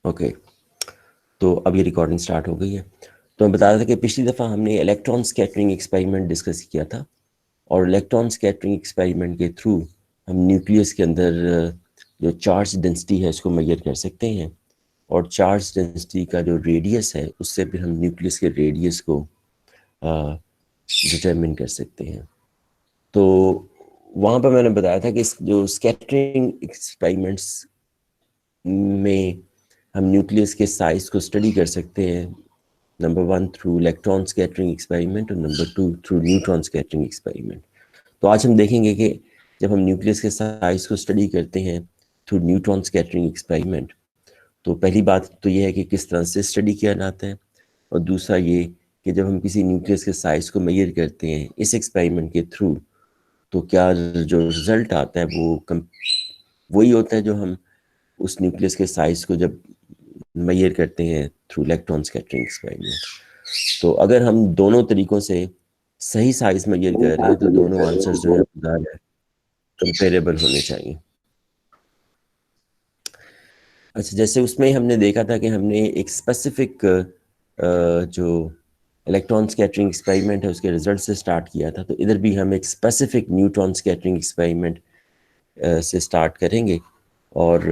Okay, तो अब ये रिकॉर्डिंग स्टार्ट हो गई है। तो मैं बता रहा था कि पिछली दफ़ा हमने इलेक्ट्रॉन स्कैटरिंग एक्सपेरिमेंट डिस्कस किया था, और इलेक्ट्रॉन स्कैटरिंग एक्सपेरिमेंट के थ्रू हम न्यूक्लियस के अंदर जो चार्ज डेंसिटी है उसको मेजर कर सकते हैं, और चार्ज डेंसिटी का जो रेडियस है उससे फिर हम न्यूक्लियस के रेडियस को डिटरमिन कर सकते हैं। तो वहाँ पर मैंने बताया था कि जो स्कैटरिंग एक्सपेरिमेंट्स में हम न्यूक्लियस के साइज को स्टडी कर सकते हैं, number 1 through electron scattering experiment और number 2 through neutron scattering experiment. तो आज हम देखेंगे कि जब हम न्यूक्लियस के साइज को स्टडी करते हैं थ्रू न्यूट्रॉन स्कैटरिंग एक्सपेरिमेंट, तो पहली बात तो ये है कि किस तरह से स्टडी किया जाता है, और दूसरा ये कि जब हम किसी न्यूक्लियस के साइज को मेजर करते हैं इस एक्सपेरिमेंट के थ्रू, तो क्या जो रिजल्ट आता है वो वही होता है जो हम उस न्यूक्लियस के साइज को जब मेजर करते हैं थ्रू इलेक्ट्रॉन स्कैटरिंग एक्सपेरिमेंट। तो अगर हम दोनों तरीकों से सही साइज मेजर कर रहे हैं तो दोनों आंसर्स जो है कंपेरेबल होने चाहिए। अच्छा, जैसे उसमें हमने देखा था कि हमने एक स्पेसिफिक जो इलेक्ट्रॉन स्कैटरिंग एक्सपेरिमेंट है उसके रिजल्ट से स्टार्ट किया था, तो इधर भी हम एक स्पेसिफिक न्यूट्रॉन स्कैटरिंग एक्सपेरिमेंट से स्टार्ट करेंगे। और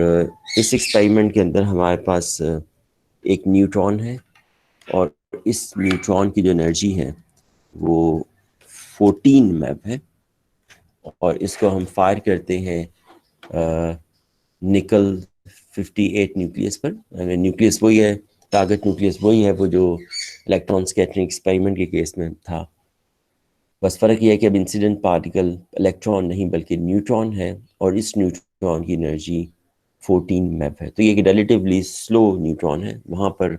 इस एक्सपेरिमेंट के अंदर हमारे पास एक न्यूट्रॉन है, और इस न्यूट्रॉन की जो एनर्जी है वो 14 मैप है, और इसको हम फायर करते हैं निकल 58 न्यूक्लियस पर। न्यूक्लियस वही है, टारगेट न्यूक्लियस वही है वो जो इलेक्ट्रॉन स्कैटरिंग एक्सपेरिमेंट के केस में था। बस फ़र्क ये है कि अब इंसिडेंट पार्टिकल इलेक्ट्रॉन नहीं बल्कि न्यूट्रॉन है, और इस न्यूट्रॉन की एनर्जी 14 मैप है। तो ये एक रिलेटिवली स्लो न्यूट्रॉन है। वहाँ पर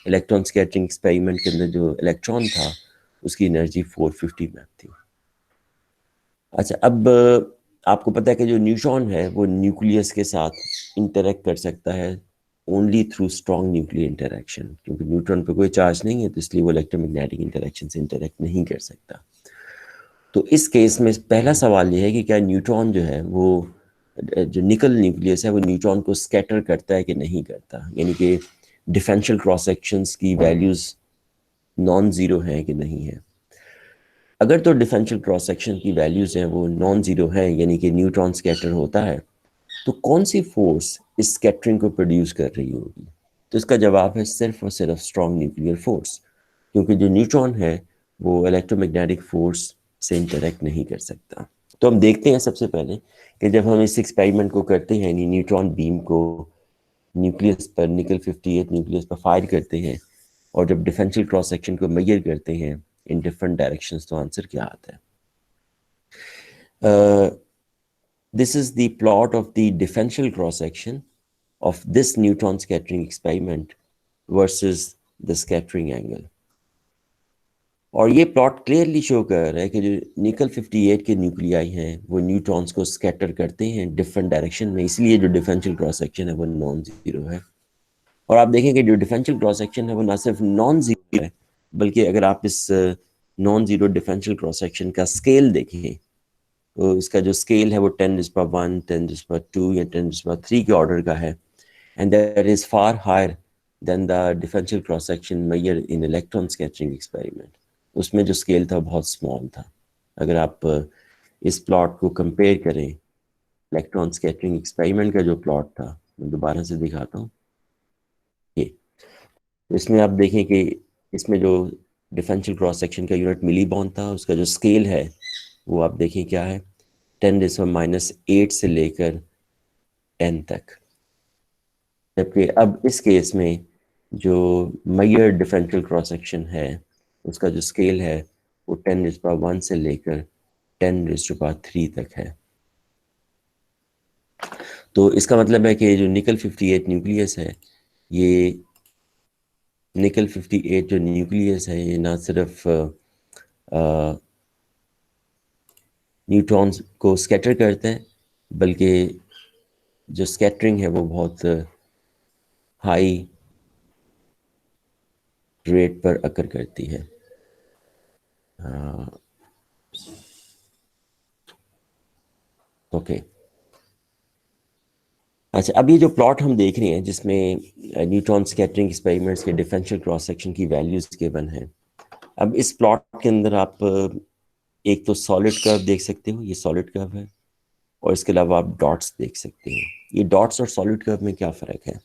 इलेक्ट्रॉन स्कैटरिंग एक्सपेरिमेंट के अंदर जो इलेक्ट्रॉन था उसकी एनर्जी 450 मैप थी। अच्छा, अब आपको पता है कि जो न्यूट्रॉन है वो न्यूक्लियस के साथ इंटरेक्ट कर सकता है only through strong nuclear interaction, क्योंकि न्यूट्रॉन पे कोई चार्ज नहीं है तो इसलिए वो इलेक्ट्रोमैग्नेटिक इंटरेक्शन से इंटरेक्ट नहीं कर सकता। तो इस केस में पहला सवाल ये है कि क्या न्यूट्रॉन जो है वो जो निकल न्यूक्लियस है वो न्यूट्रॉन को स्कैटर करता है कि नहीं करता, यानी कि डिफरेंशियल क्रॉस सेक्शंस की वैल्यूज नॉन ज़ीरो है कि नहीं है। अगर तो डिफरेंशियल क्रॉस सेक्शन की वैल्यूज हैं वो नॉन ज़ीरो है, यानी कि न्यूट्रॉन स्कैटर होता है, तो कौन सी फोर्स इस स्कैटरिंग को प्रोड्यूस कर रही होगी? तो इसका जवाब है सिर्फ और सिर्फ स्ट्रॉन्ग न्यूक्लियर फोर्स, क्योंकि जो न्यूट्रॉन है वो इलेक्ट्रोमैग्नेटिक फोर्स से इंटरेक्ट नहीं कर सकता। तो हम देखते हैं सबसे पहले कि जब हम इस एक्सपेरिमेंट को करते हैं, यानी न्यूट्रॉन बीम को न्यूक्लियस पर निकल 58 न्यूक्लियस पर फायर करते हैं, और जब डिफरेंशियल क्रॉस सेक्शन को मेजर करते हैं इन डिफरेंट डायरेक्शंस, तो आंसर क्या आता है? This is the plot of the differential cross section of this neutron scattering experiment versus the scattering angle. और ये प्लॉट क्लियरली शो कर रहा है कि जो निकल 58 के न्यूक्लियाई हैं वो न्यूट्रॉन्स को स्कैटर करते हैं डिफरेंट डायरेक्शन में, इसलिए जो डिफरेंशियल क्रॉस सेक्शन है वो नॉन जीरो है। और आप देखेंगे जो डिफरेंशियल क्रॉस सेक्शन है वो ना सिर्फ नॉन जीरो है, बल्कि अगर आप इस non zero differential cross section का स्केल देखें, तो इसका जो स्केल है वो 10⁻1, 10⁻2 या 10⁻3 के ऑर्डर का है, and that is far higher than the differential cross section measure in electron scattering experiment. उसमें जो स्केल था बहुत स्मॉल था। अगर आप इस प्लॉट को कंपेयर करें इलेक्ट्रॉन स्कैटरिंग एक्सपेरिमेंट का जो प्लॉट था, मैं दोबारा से दिखाता हूँ। ये इसमें आप देखें कि इसमें जो डिफरेंशियल क्रॉस सेक्शन का यूनिट मिली बॉन्ड था, उसका जो स्केल है वो आप देखें क्या है, 10⁻8 से लेकर 10 तक। जबकि अब इस केस में जो मेजर डिफरेंशियल क्रॉस सेक्शन है उसका जो स्केल है वो 10⁻1 से लेकर 10⁻3 तक है। तो इसका मतलब है कि जो निकल 58 न्यूक्लियस है, ये निकल 58 जो न्यूक्लियस है ये ना सिर्फ न्यूट्रॉन्स को स्कैटर करते हैं, बल्कि जो स्कैटरिंग है वो बहुत हाई रेट पर अकर करती है। ओके। अच्छा, अब ये जो प्लॉट हम देख रहे हैं जिसमें न्यूट्रॉन स्कैटरिंग एक्सपेरिमेंट्स के डिफरेंशियल क्रॉस सेक्शन की वैल्यूज गिवन है। अब इस प्लॉट के अंदर आप एक तो सॉलिड कर्व देख सकते हो, ये सॉलिड कर्व है, और इसके अलावा आप डॉट्स देख सकते हो। ये डॉट्स और सॉलिड कर्व में क्या फ़र्क है?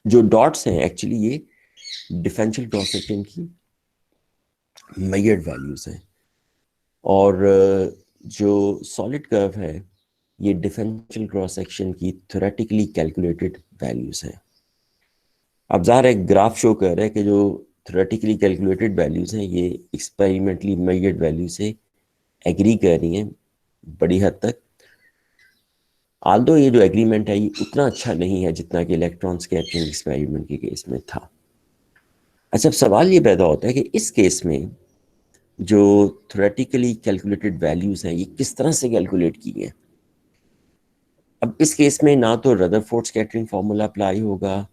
जो डॉट्स हैं एक्चुअली ये डिफरेंशियल क्रॉस सेक्शन की मेजर्ड वैल्यूज हैं, और जो सॉलिड कर्व है ये डिफरेंशियल क्रॉस सेक्शन की थ्योरेटिकली कैलकुलेटेड वैल्यूज हैं। अब ज़ाहिर है ग्राफ शो कर रहा है कि जो थ्योरेटिकली कैलकुलेटेड वैल्यूज हैं ये एक्सपेरिमेंटली मेजर्ड वैल्यू से एग्री कर रही हैं बड़ी हद तक। आल्दो ये जो एग्रीमेंट है ये उतना अच्छा नहीं है जितना कि इलेक्ट्रॉन स्कैटरिंग एक्सपेरिमेंट के केस में था। अच्छा, अब सवाल ये पैदा होता है कि इस केस में जो थ्योरेटिकली कैलकुलेटेड वैल्यूज हैं ये किस तरह से कैलकुलेट की हैं। अब इस केस में ना तो रदरफोर्ड स्कैटरिंग फार्मूला अप्लाई होगा,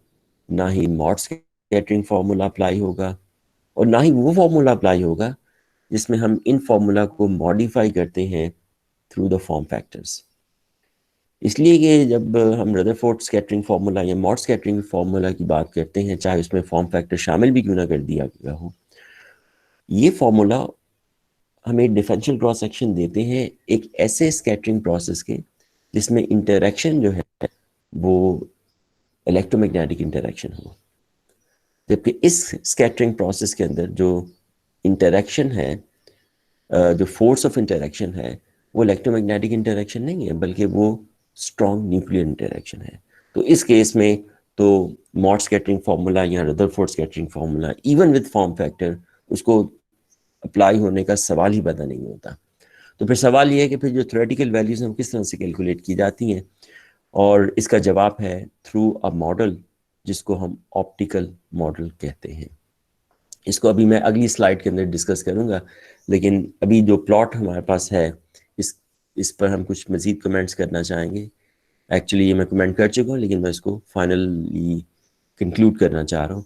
ना ही मॉड स्कैटरिंग फार्मूला अप्लाई होगा, और ना ही वो फार्मूला अप्लाई होगा जिसमें हम इन फार्मूला को मॉडिफाई करते हैं थ्रू द फॉर्म फैक्टर्स। इसलिए कि जब हम रदरफोर्ड स्कैटरिंग फार्मूला या मॉड स्कैटरिंग फार्मूला की बात करते हैं, चाहे उसमें फॉर्म फैक्टर शामिल भी क्यों ना कर दिया गया हो, ये फार्मूला हमें डिफरेंशियल क्रॉस सेक्शन देते हैं एक ऐसे स्कैटरिंग प्रोसेस के जिसमें इंटरेक्शन जो है वो इलेक्ट्रोमैग्नेटिक इंटरेक्शन हो। जबकि इस स्कैटरिंग प्रोसेस के अंदर जो इंटरेक्शन है, जो फोर्स ऑफ इंटरेक्शन है, वो इलेक्ट्रोमैग्नेटिक इंटरेक्शन नहीं है बल्कि वो स्ट्रॉन्ग न्यूक्लियर इंटरेक्शन है। तो इस केस में तो मॉड स्कैटरिंग फार्मूला या Rutherford scattering formula even with form factor उसको अप्लाई होने का सवाल ही पैदा नहीं होता। तो फिर सवाल ये है कि फिर जो थ्योरेटिकल वैल्यूज हैं वो किस तरह से कैलकुलेट की जाती हैं, और इसका जवाब है थ्रू अ मॉडल जिसको हम ऑप्टिकल मॉडल कहते हैं। इसको अभी मैं अगली स्लाइड के अंदर डिस्कस करूंगा, लेकिन अभी जो प्लॉट हमारे पास है इस पर हम कुछ मज़ीद कमेंट्स करना चाहेंगे। एक्चुअली ये मैं कमेंट कर चुका हूँ लेकिन मैं इसको फाइनली कंक्लूड करना चाह रहा हूँ।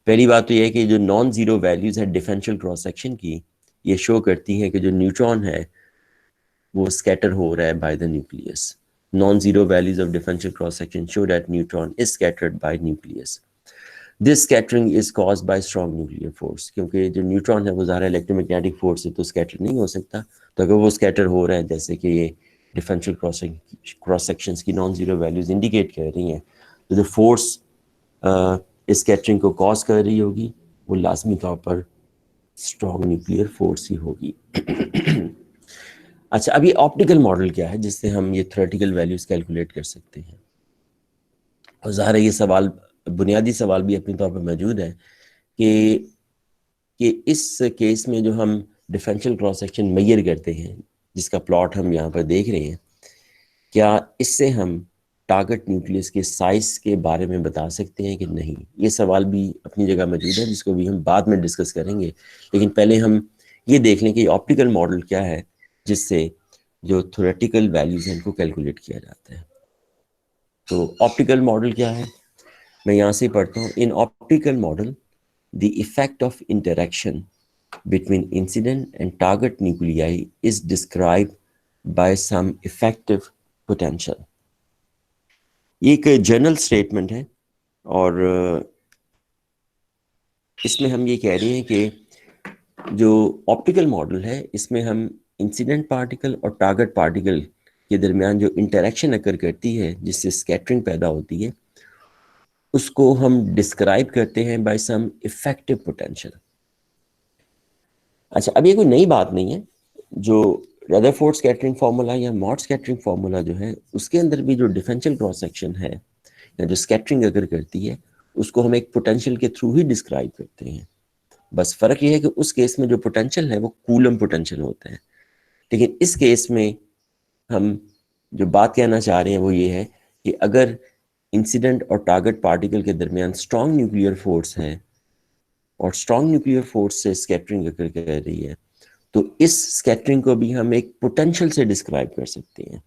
पहली बात तो ये है कि जो नॉन ज़ीरो वैल्यूज़ है डिफरेंशियल क्रॉस सेक्शन की, ये शो करती हैं कि जो न्यूट्रॉन है वो स्कैटर हो रहा है by the nucleus. Non-zero values of differential cross section show that neutron is scattered by nucleus. This scattering is caused by strong nuclear force, क्योंकि जो न्यूट्रॉन है वो ज़्यादा इलेक्ट्रोमैग्नेटिक फोर्स से तो स्कैटर नहीं हो सकता। तो अगर वो स्कैटर हो रहा है जैसे कि ये डिफरेंशियल क्रॉस सेक्शंस की नॉन जीरो वैल्यूज इंडिकेट कर रही हैं, तो जो फोर्स इस स्कैटरिंग को कॉज कर रही होगी वो लाजमी तौर पर स्ट्रॉन्ग न्यूक्लियर फोर्स ही होगी। अच्छा, अब ये ऑप्टिकल मॉडल क्या है जिससे हम ये थ्योरेटिकल वैल्यूज कैलकुलेट कर सकते हैं। और ज़ाहिर है ये सवाल, बुनियादी सवाल भी अपनी तौर पर मौजूद है कि इस केस में जो हम डिफरेंशियल क्रॉस सेक्शन मेजर करते हैं जिसका प्लॉट हम यहाँ पर देख रहे हैं, क्या इससे हम टारगेट न्यूक्लियस के साइज के बारे में बता सकते हैं कि नहीं। ये सवाल भी अपनी जगह मौजूद है जिसको भी हम बाद में डिस्कस करेंगे, लेकिन पहले हम ये देख लें कि ऑप्टिकल मॉडल क्या है जिससे जो थ्योरेटिकल वैल्यूज हैं इनको कैलकुलेट किया जाता है। तो ऑप्टिकल मॉडल क्या है, मैं यहाँ से पढ़ता हूँ। In optical model the effect of interaction between incident and target nuclei is described by some effective potential। ये एक जनरल स्टेटमेंट है, और इसमें हम ये कह रहे हैं कि जो ऑप्टिकल मॉडल है इसमें हम इंसिडेंट पार्टिकल और टारगेट पार्टिकल के दरमियान जो इंटरेक्शन अकर करती है जिससे स्कैटरिंग पैदा होती है उसको हम डिस्क्राइब करते हैं बाय सम इफेक्टिव पोटेंशियल। अच्छा, अब ये कोई नई बात नहीं है। जो रदरफोर्ड स्कैटरिंग फार्मूला या मॉड स्कैटरिंग फार्मूला जो है उसके अंदर भी जो डिफरेंशियल क्रॉस सेक्शन है या जो स्कैटरिंग अगर करती है उसको हम एक पोटेंशियल के थ्रू ही डिस्क्राइब करते हैं। बस फर्क ये है कि उस केस में जो पोटेंशियल है वो कूलम पोटेंशियल होता है, लेकिन इस केस में हम जो बात कहना चाह रहे हैं वो ये है कि अगर इंसिडेंट और टारगेट पार्टिकल के दरमियान स्ट्रॉन्ग न्यूक्लियर फोर्स है और स्ट्रॉन्ग न्यूक्लियर फोर्स से स्कैटरिंग अगर कर रही है तो इस स्कैटरिंग को भी हम एक पोटेंशियल से डिस्क्राइब कर सकते हैं।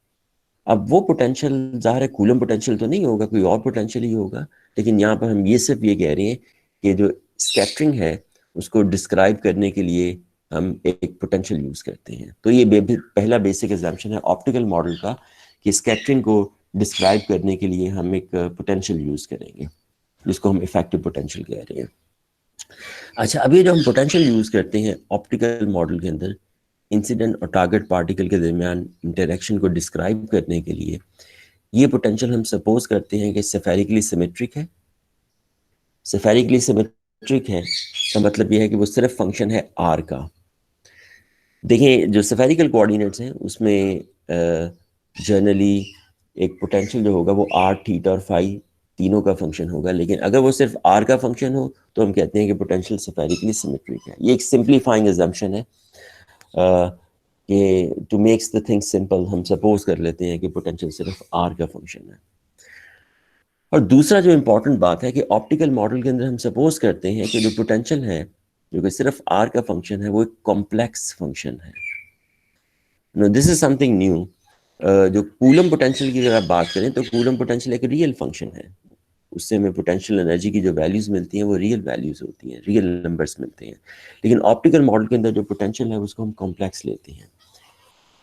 अब वो पोटेंशियल ज़ाहिर है कूलम पोटेंशियल तो नहीं होगा, कोई और पोटेंशियल ही होगा, लेकिन यहाँ पर हम ये सिर्फ ये कह रहे हैं कि जो स्कैटरिंग है उसको डिस्क्राइब करने के लिए हम एक पोटेंशियल यूज करते हैं। तो ये पहला बेसिक एग्जाम्पशन है ऑप्टिकल मॉडल का कि स्कैटरिंग को डिस्क्राइब करने के लिए हम एक पोटेंशियल यूज करेंगे जिसको हम इफेक्टिव पोटेंशियल कह रहे हैं। अच्छा, अभी जो हम पोटेंशियल यूज करते हैं ऑप्टिकल मॉडल के अंदर इंसिडेंट और टारगेट पार्टिकल के दरमियान इंटरेक्शन को डिस्क्राइब करने के लिए, ये पोटेंशियल हम सपोज करते हैं कि स्फेरिकली सिमेट्रिक है। स्फेरिकली सिमेट्रिक है का मतलब ये है कि वो सिर्फ फंक्शन है आर का। देखिए, जो स्फेरिकल कोऑर्डिनेट्स हैं उसमें जनरली एक पोटेंशियल जो होगा वो आर, थीटा और फाई तीनों का फंक्शन होगा, लेकिन अगर वो सिर्फ आर का फंक्शन हो तो हम कहते हैं कि पोटेंशियल स्फेरिकली सिमेट्रिक है। ये एक सिंप्लीफाइंग अजम्पशन है कि to makes the thing simple हम सपोज कर लेते हैं कि पोटेंशियल सिर्फ आर का फंक्शन है। और दूसरा जो इंपॉर्टेंट बात है कि ऑप्टिकल मॉडल के अंदर हम सपोज करते हैं कि जो पोटेंशियल है जो कि सिर्फ आर का फंक्शन है वो एक कॉम्प्लेक्स फंक्शन है। No, this is something new. जो कूलम पोटेंशियल की अगर आप बात करें तो कूलम पोटेंशियल एक रियल फंक्शन है। उससे हमें पोटेंशियल एनर्जी की जो वैल्यूज मिलती हैं वो रियल वैल्यूज होती हैं, रियल नंबर्स मिलते हैं। लेकिन ऑप्टिकल मॉडल के अंदर जो पोटेंशियल है उसको हम कॉम्प्लेक्स लेते हैं।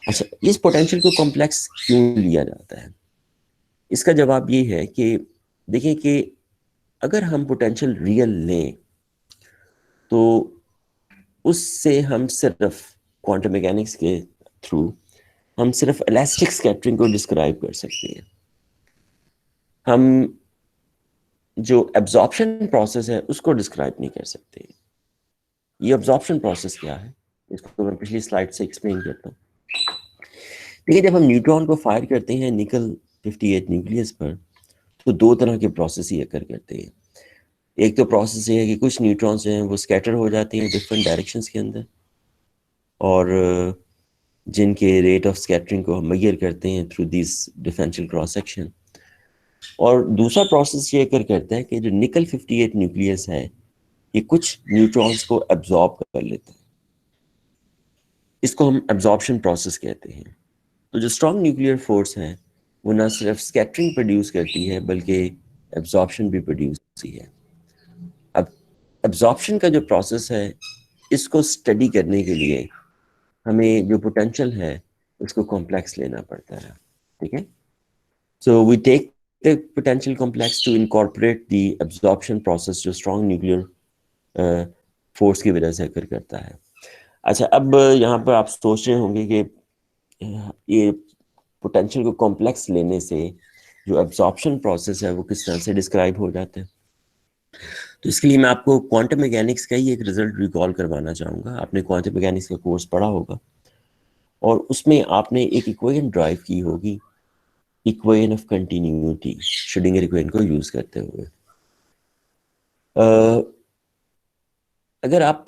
अच्छा, इस पोटेंशियल को कॉम्प्लेक्स क्यों लिया जाता है? इसका जवाब ये है कि देखिए कि अगर हम पोटेंशियल रियल लें तो उससे हम सिर्फ क्वांटम मैकेनिक्स के थ्रू हम सिर्फ इलास्टिक स्कैटरिंग को डिस्क्राइब कर सकते हैं। हम जो एब्जॉर्प्शन प्रोसेस है उसको डिस्क्राइब नहीं कर सकते। ये एब्जॉर्प्शन प्रोसेस क्या है इसको मैं पिछली स्लाइड से एक्सप्लेन करता हूँ। देखिए, जब हम न्यूट्रॉन को फायर करते हैं निकल 58 न्यूक्लियस पर तो दो तरह के प्रोसेस ही अकर करते हैं। एक तो प्रोसेस ये है कि कुछ न्यूट्रॉन्स जो हैं वो स्कैटर हो जाते हैं डिफरेंट डायरेक्शंस के अंदर, और जिनके रेट ऑफ स्कैटरिंग को हम मेजर करते हैं through this differential cross section. और दूसरा प्रोसेस ये अकर करता है कि जो निकल 58 न्यूक्लियस है ये कुछ न्यूट्रॉन्स को एब्जॉर्ब कर लेता है। इसको हम एब्जॉर्प्शन प्रोसेस कहते हैं। तो जो स्ट्रॉन्ग न्यूक्लियर फोर्स है वो ना सिर्फ स्कैटरिंग प्रोड्यूस करती है बल्कि एब्जॉर्प्शन भी प्रोड्यूस होती है। अब एब्जॉर्प्शन का जो प्रोसेस है इसको स्टडी करने के लिए हमें जो पोटेंशियल है उसको कॉम्प्लेक्स लेना पड़ता है। ठीक है, so we take the potential complex to incorporate the absorption process जो स्ट्रॉन्ग न्यूक्लियर फोर्स की वजह से अकर करता है। अच्छा, अब यहाँ पर आप सोच रहे होंगे कि ये पोटेंशियल को कॉम्प्लेक्स लेने से जो एब्जॉर्प्शन प्रोसेस है वो किस तरह से डिस्क्राइब हो जाता है। तो इसके लिए मैं आपको क्वांटम मैकेनिक्स का ही एक रिजल्ट रिकॉल करवाना चाहूँगा। आपने क्वांटम मैकेनिक्स का कोर्स पढ़ा होगा और उसमें आपने एक इक्वेशन ड्राइव की होगी, equation of continuity, Schrodinger equation को यूज करते हुए। अगर आप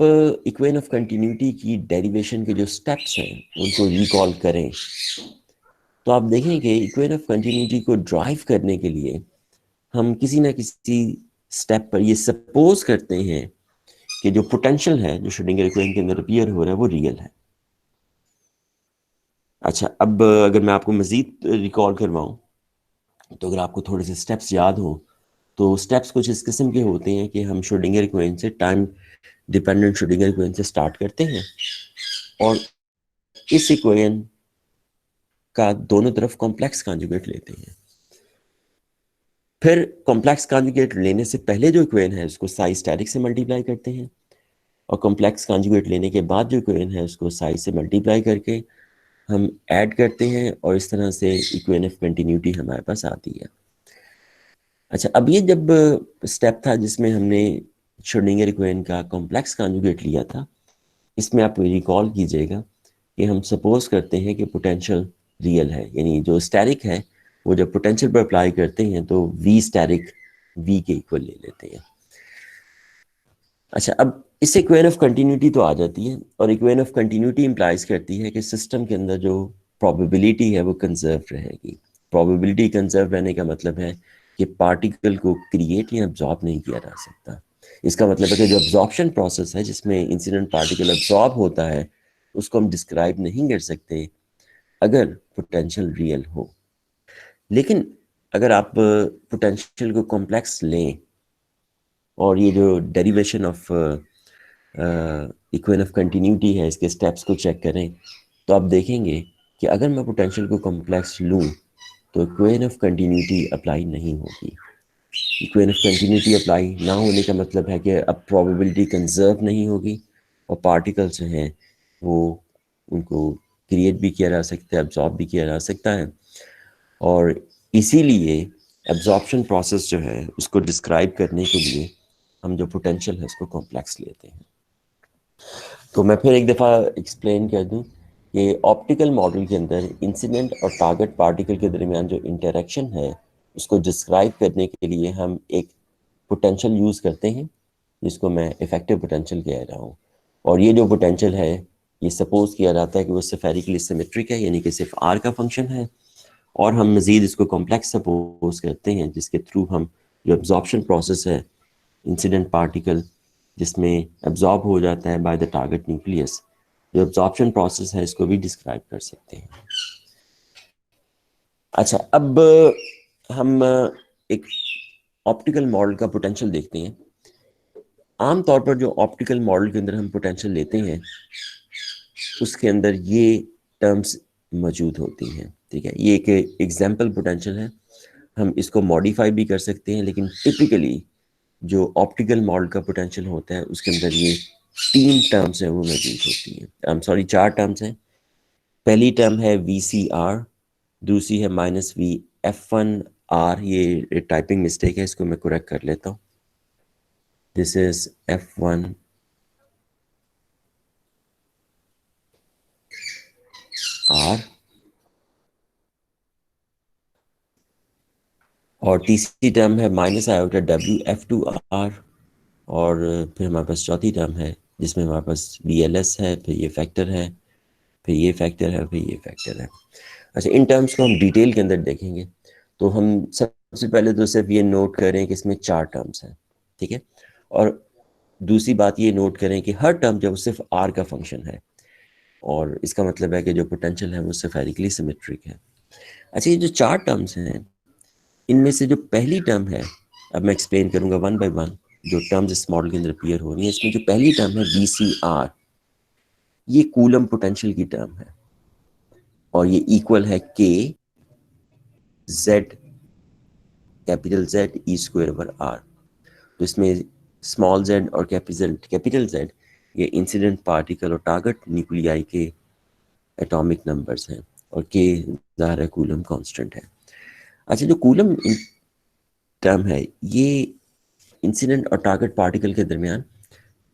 इक्वेशन ऑफ कंटिन्यूटी की डेरिवेशन के जो स्टेप्स हैं उनको रिकॉल करें तो आप देखेंगे इक्वेशन ऑफ कंटिन्यूटी को ड्राइव करने के लिए हम किसी ना किसी स्टेप पर ये सपोज करते हैं कि जो पोटेंशियल है जो श्रोडिंगर इक्वेशन के अंदर अपीयर हो रहा है वो रियल है। अच्छा, अब अगर मैं आपको मजीद रिकॉल करवाऊं तो अगर आपको थोड़े से स्टेप्स याद हो तो स्टेप्स कुछ इस किस्म के होते हैं कि हम श्रोडिंगर इक्वेशन से टाइम डिपेंडेंट श्रोडिंगर इक्वेशन से स्टार्ट करते हैं और इस इक्वेशन का दोनों तरफ कॉम्प्लेक्स कॉन्जुगेट लेते हैं। फिर कॉम्प्लेक्स कॉन्जुगेट लेने से पहले जो इक्वेशन है उसको साई स्टैटिक से मल्टीप्लाई करते हैं और कॉम्प्लेक्स कॉन्जुगेट लेने के बाद जो इक्वेशन है उसको साई से मल्टीप्लाई करके हम ऐड करते हैं और इस तरह से इक्वेशन ऑफ कंटिन्यूटी हमारे पास आती है। अच्छा, अब ये जब स्टेप था जिसमें हमने श्रोडिंगर इक्वेशन का कॉम्प्लेक्स कॉन्जुगेट लिया था, इसमें आप रिकॉल कीजिएगा कि हम सपोज करते हैं कि पोटेंशियल रियल है, यानी जो स्टैटिक है वो जब पोटेंशियल पर अप्लाई करते हैं तो वी स्टैटिक वी के इक्वल ले लेते हैं। अच्छा, अब इससे इक्वेशन ऑफ कंटिन्यूटी तो आ जाती है और इक्वेशन ऑफ कंटिन्यूटी इंप्लाइज करती है कि सिस्टम के अंदर जो प्रोबेबिलिटी है वो कंजर्व रहेगी। प्रोबेबिलिटी कंजर्व रहने का मतलब है कि पार्टिकल को क्रिएट या अब्जॉर्ब नहीं किया जा सकता। इसका मतलब है कि जो अब्जॉर्प्शन प्रोसेस है जिसमें इंसिडेंट पार्टिकल अब्जॉर्ब होता है उसको हम डिस्क्राइब नहीं कर सकते अगर पोटेंशियल रियल हो। लेकिन अगर आप पोटेंशियल को कॉम्प्लेक्स लें और ये जो derivation of equation of continuity है, इसके स्टेप्स को चेक करें तो आप देखेंगे कि अगर मैं पोटेंशियल को कॉम्प्लेक्स लूँ तो इक्वेशन ऑफ कंटिन्यूटी अप्लाई नहीं होगी। इक्वेशन ऑफ कंटिन्यूटी अप्लाई ना होने का मतलब है कि अब प्रोबेबिलिटी कंजर्व नहीं होगी और पार्टिकल्स जो हैं वो उनको क्रिएट भी किया जा सकता है, एब्जॉर्ब भी किया जा सकता है, और इसीलिए एब्जॉर्प्शन प्रोसेस जो है उसको डिस्क्राइब करने के लिए हम जो पोटेंशियल है उसको कॉम्प्लेक्स लेते हैं। तो मैं फिर एक दफ़ा एक्सप्लेन कर दूं कि ऑप्टिकल मॉडल के अंदर इंसिडेंट और टारगेट पार्टिकल के दरमियान जो इंटरेक्शन है उसको डिस्क्राइब करने के लिए हम एक पोटेंशियल यूज़ करते हैं जिसको मैं इफेक्टिव पोटेंशियल कह रहा हूँ। और ये जो पोटेंशियल है ये सपोज किया जाता है कि वो स्फेरिकली सिमेट्रिक है, यानी कि सिर्फ आर का फंक्शन है, और हम मज़ीद इसको कॉम्प्लेक्स सपोज करते हैं जिसके थ्रू हम जो एब्जॉर्प्शन प्रोसेस है इंसिडेंट पार्टिकल जिसमें एब्जॉर्ब हो जाता है बाय द टारगेट न्यूक्लियस, जो एब्जॉर्प्शन प्रोसेस है इसको भी डिस्क्राइब कर सकते हैं। अच्छा, अब हम एक ऑप्टिकल मॉडल का पोटेंशियल देखते हैं। आमतौर पर जो ऑप्टिकल मॉडल के अंदर हम पोटेंशियल लेते हैं उसके अंदर ये टर्म्स मौजूद होती हैं, ठीक है। ये एक एग्जाम्पल पोटेंशियल है, हम इसको मॉडिफाई भी कर सकते हैं, लेकिन टिपिकली जो ऑप्टिकल मॉडल का पोटेंशियल होता है उसके अंदर ये 3 टर्म्स हैं वो मौजूद होती हैं, आई एम सॉरी 4 टर्म्स हैं। पहली टर्म है VCR, दूसरी है -VF1R, ये टाइपिंग मिस्टेक है, इसको मैं करेक्ट कर लेता हूँ। This is F1R। और तीसरी टर्म है -IOTA WF2R। और फिर हमारे पास चौथी टर्म है जिसमें हमारे पास BLS है, फिर ये फैक्टर है, फिर ये फैक्टर है, फिर ये फैक्टर है। अच्छा, इन टर्म्स को हम डिटेल के अंदर देखेंगे तो हम सबसे पहले तो सिर्फ ये नोट करें कि इसमें 4 टर्म्स हैं, ठीक है। और दूसरी बात ये नोट करें कि हर टर्म जो सिर्फ आर का फंक्शन है, और इसका मतलब है कि जो पोटेंशियल है वो स्फेरिकली सिमेट्रिक है। अच्छा, ये जो 4 टर्म्स हैं इनमें से जो पहली टर्म है, अब मैं एक्सप्लेन करूंगा वन बाय वन जो टर्म्स इस मॉडल के अंदर अपीयर हो रही है। इसमें जो पहली टर्म है VCR, ये कूलम पोटेंशियल की टर्म है और ये इक्वल है K Z capital Z E²/R। तो इसमें स्मॉल z और कैपिटल Z ये इंसिडेंट पार्टिकल और टारगेट न्यूक्लियाई के एटॉमिक नंबर्स हैं, और K ज़ाहिर है कूलम कांस्टेंट है। अच्छा, जो कूलम टर्म है ये इंसिडेंट और टारगेट पार्टिकल के दरमियान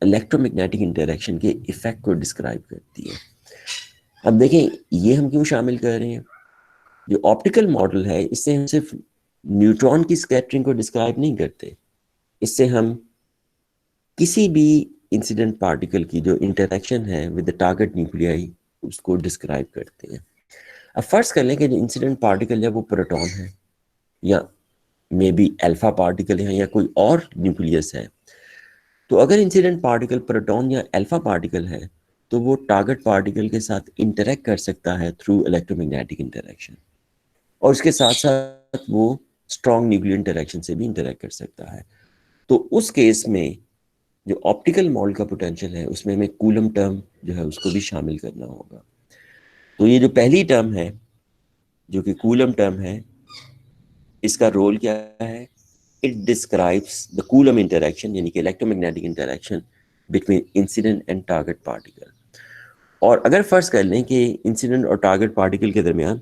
इलेक्ट्रोमैग्नेटिक इंटरेक्शन के इफेक्ट को डिस्क्राइब करती है। अब देखें ये हम क्यों शामिल कर रहे हैं, जो ऑप्टिकल मॉडल है इससे हम सिर्फ न्यूट्रॉन की स्कैटरिंग को डिस्क्राइब नहीं करते, इससे हम किसी भी इंसिडेंट पार्टिकल की जो इंटरेक्शन है विद द टारगेट न्यूक्लियाई उसको डिस्क्राइब करते हैं। अब फर्ज कर लें कि जो इंसिडेंट पार्टिकल है वो प्रोटॉन है, या मे बी अल्फा पार्टिकल है, या कोई और न्यूक्लियस है। तो अगर इंसिडेंट पार्टिकल प्रोटॉन या अल्फा पार्टिकल है तो वो टारगेट पार्टिकल के साथ इंटरेक्ट कर सकता है थ्रू इलेक्ट्रोमैग्नेटिक इंटरेक्शन, और उसके साथ साथ वो स्ट्रॉन्ग न्यूक्लियर इंटरेक्शन से भी इंटरेक्ट कर सकता है। तो उस केस में जो ऑप्टिकल मॉडल का पोटेंशियल है उसमें हमें कूलम टर्म जो है उसको भी शामिल करना होगा। तो ये जो पहली टर्म है जो कि कूलम टर्म है, इसका रोल क्या है, it describes the coulomb interaction, यानी कि electromagnetic interaction between incident and target particle. और अगर फर्ज कर लें कि इंसिडेंट और टारगेट पार्टिकल के दरमियान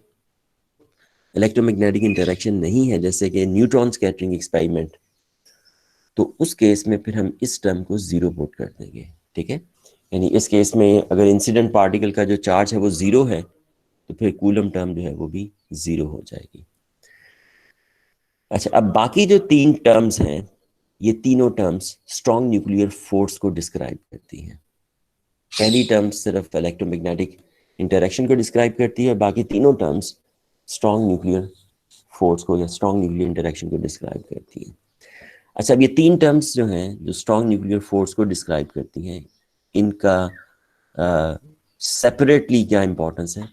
इलेक्ट्रोमैग्नेटिक इंटरेक्शन नहीं है, जैसे कि न्यूट्रॉन स्कैटरिंग एक्सपेरिमेंट, तो उस केस में फिर हम इस टर्म को जीरो पुट कर देंगे, ठीक है। यानी इस केस में अगर इंसिडेंट पार्टिकल का जो चार्ज है वो जीरो है तो फिर कूलम टर्म जो है वो भी जीरो हो जाएगी। अच्छा, अब बाकी जो 3 टर्म्स हैं ये तीनों टर्म्स स्ट्रॉन्ग न्यूक्लियर फोर्स को डिस्क्राइब करती हैं। पहली टर्म सिर्फ इलेक्ट्रोमैग्नेटिक इंटरेक्शन को डिस्क्राइब करती है, बाकी तीनों टर्म्स स्ट्रॉन्ग न्यूक्लियर फोर्स को या स्ट्रॉन्ग न्यूक्लियर इंटरेक्शन को डिस्क्राइब करती हैं। अच्छा, अब ये 3 टर्म्स जो हैं जो स्ट्रॉन्ग न्यूक्लियर फोर्स को डिस्क्राइब करती हैं, इनका सेपरेटली क्या इंपॉर्टेंस है।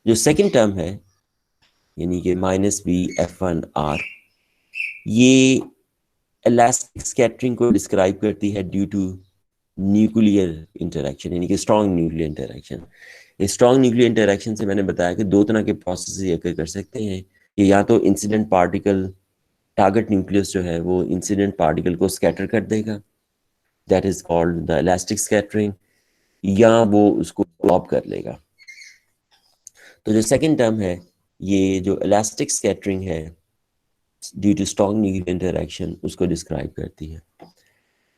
जो सेकंड टर्म है यानी कि -VF1R, ये इलास्टिक स्कैटरिंग को डिस्क्राइब करती है ड्यू टू न्यूक्लियर इंटरेक्शन, यानी कि स्ट्रॉन्ग न्यूक्लियर इंटरेक्शन। इस स्ट्रॉन्ग न्यूक्लियर इंटरेक्शन से मैंने बताया कि दो तरह के प्रोसेस ये कर सकते हैं कि या तो इंसिडेंट पार्टिकल, टारगेट न्यूक्लियस जो है वो इंसिडेंट पार्टिकल को स्कैटर कर देगा, that is called the elastic scattering, या वो उसको ड्रॉप कर लेगा। तो जो सेकंड टर्म है, ये जो इलास्टिक स्कैटरिंग है due to strong nuclear interaction, उसको डिस्क्राइब करती है।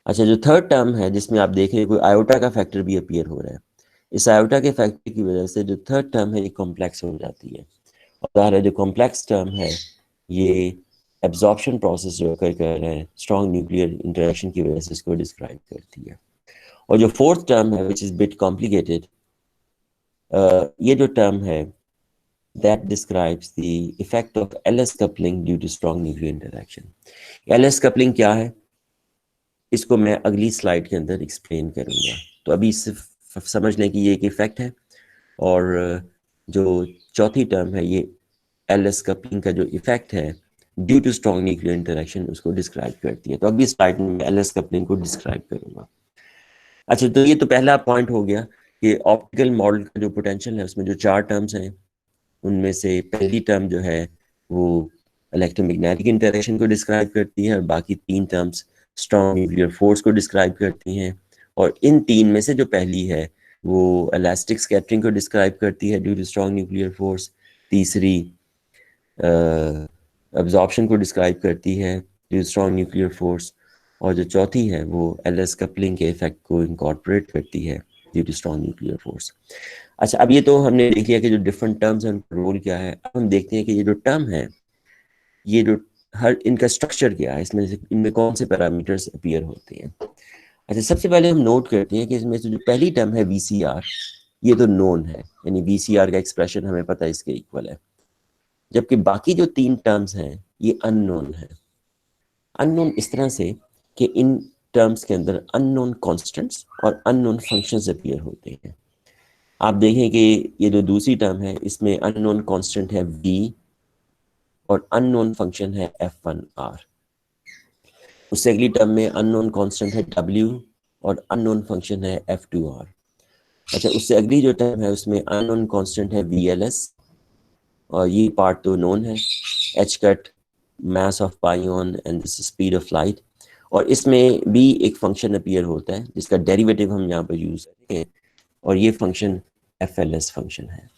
अच्छा, जो थर्ड टर्म है जिसमें आप देख रहे हैं कोई आयोटा का फैक्टर भी अपीयर हो रहा है, इस आयोटा के फैक्टर की वजह से जो थर्ड टर्म है ये कॉम्प्लेक्स हो जाती है। और जो कॉम्प्लेक्स टर्म है ये एब्जॉर्प्शन प्रोसेस जो कर रहे हैं स्ट्रॉन्ग न्यूक्लियर इंटरेक्शन की वजह से इसको डिस्क्राइब करती है। और जो फोर्थ टर्म है विच इज़ बिट कॉम्प्लिकेटेड, ये जो टर्म है that describes the effect of LS coupling due to strong nuclear interaction. LS coupling क्या है, इसको मैं अगली स्लाइड के अंदर एक्सप्लेन करूंगा। तो अभी सिर्फ समझ लें कि ये एक इफेक्ट है, और जो चौथी टर्म है ये LS कपलिंग का जो इफेक्ट है due to strong nuclear interaction उसको डिस्क्राइब करती है। तो अभी स्लाइड में मैं LS कपलिंग को डिस्क्राइब करूंगा। अच्छा, तो ये तो पहला पॉइंट हो गया कि ऑप्टिकल मॉडल का जो पोटेंशियल है उसमें जो चार टर्म्स हैं, उनमें से पहली टर्म जो है वो इलेक्ट्रोमैग्नेटिक इंटरेक्शन को डिस्क्राइब करती है, और बाकी तीन टर्म्स स्ट्रॉन्ग न्यूक्लियर फोर्स को डिस्क्राइब करती हैं। और इन तीन में से जो पहली है वो इलास्टिक स्कैटरिंग को डिस्क्राइब करती है due to strong nuclear force, तीसरी अब्जॉर्प्शन को डिस्क्राइब करती है due to strong nuclear force, और जो चौथी है वो एलएस कपलिंग के इफेक्ट को इनकॉर्पोरेट करती है due to strong nuclear force. अच्छा, अब ये तो हमने देख लिया कि जो डिफरेंट टर्म्स हैं उनका रोल क्या है। अब हम देखते हैं कि ये जो टर्म है, ये जो हर इनका स्ट्रक्चर क्या है, इसमें से इनमें कौन से पैरामीटर्स अपीयर होते हैं। अच्छा, सबसे पहले हम नोट करते हैं कि इसमें से जो पहली टर्म है VCR, ये तो नोन है, यानी VCR का एक्सप्रेशन हमें पता है इसके इक्वल है, जबकि बाकी जो तीन टर्म्स हैं ये अननोन है। अननोन इस तरह से कि इन टर्म्स के अंदर अननोन कॉन्स्टेंट्स और अननोन फंक्शंस अपीयर होते हैं। आप देखें कि ये जो दूसरी टर्म है इसमें अननोन कांस्टेंट है v और अननोन फंक्शन है f1r। उससे अगली टर्म में अननोन कांस्टेंट है w और अननोन फंक्शन है f2r। अच्छा, उससे अगली जो टर्म है उसमें अननोन कांस्टेंट है vls, और ये पार्ट तो नोन है, h cut mass of pion and this is speed of light, और इसमें भी एक फंक्शन अपीयर होता है जिसका डेरिवेटिव हम यहाँ पर यूज करेंगे, और ये फंक्शन FLS फंक्शन है।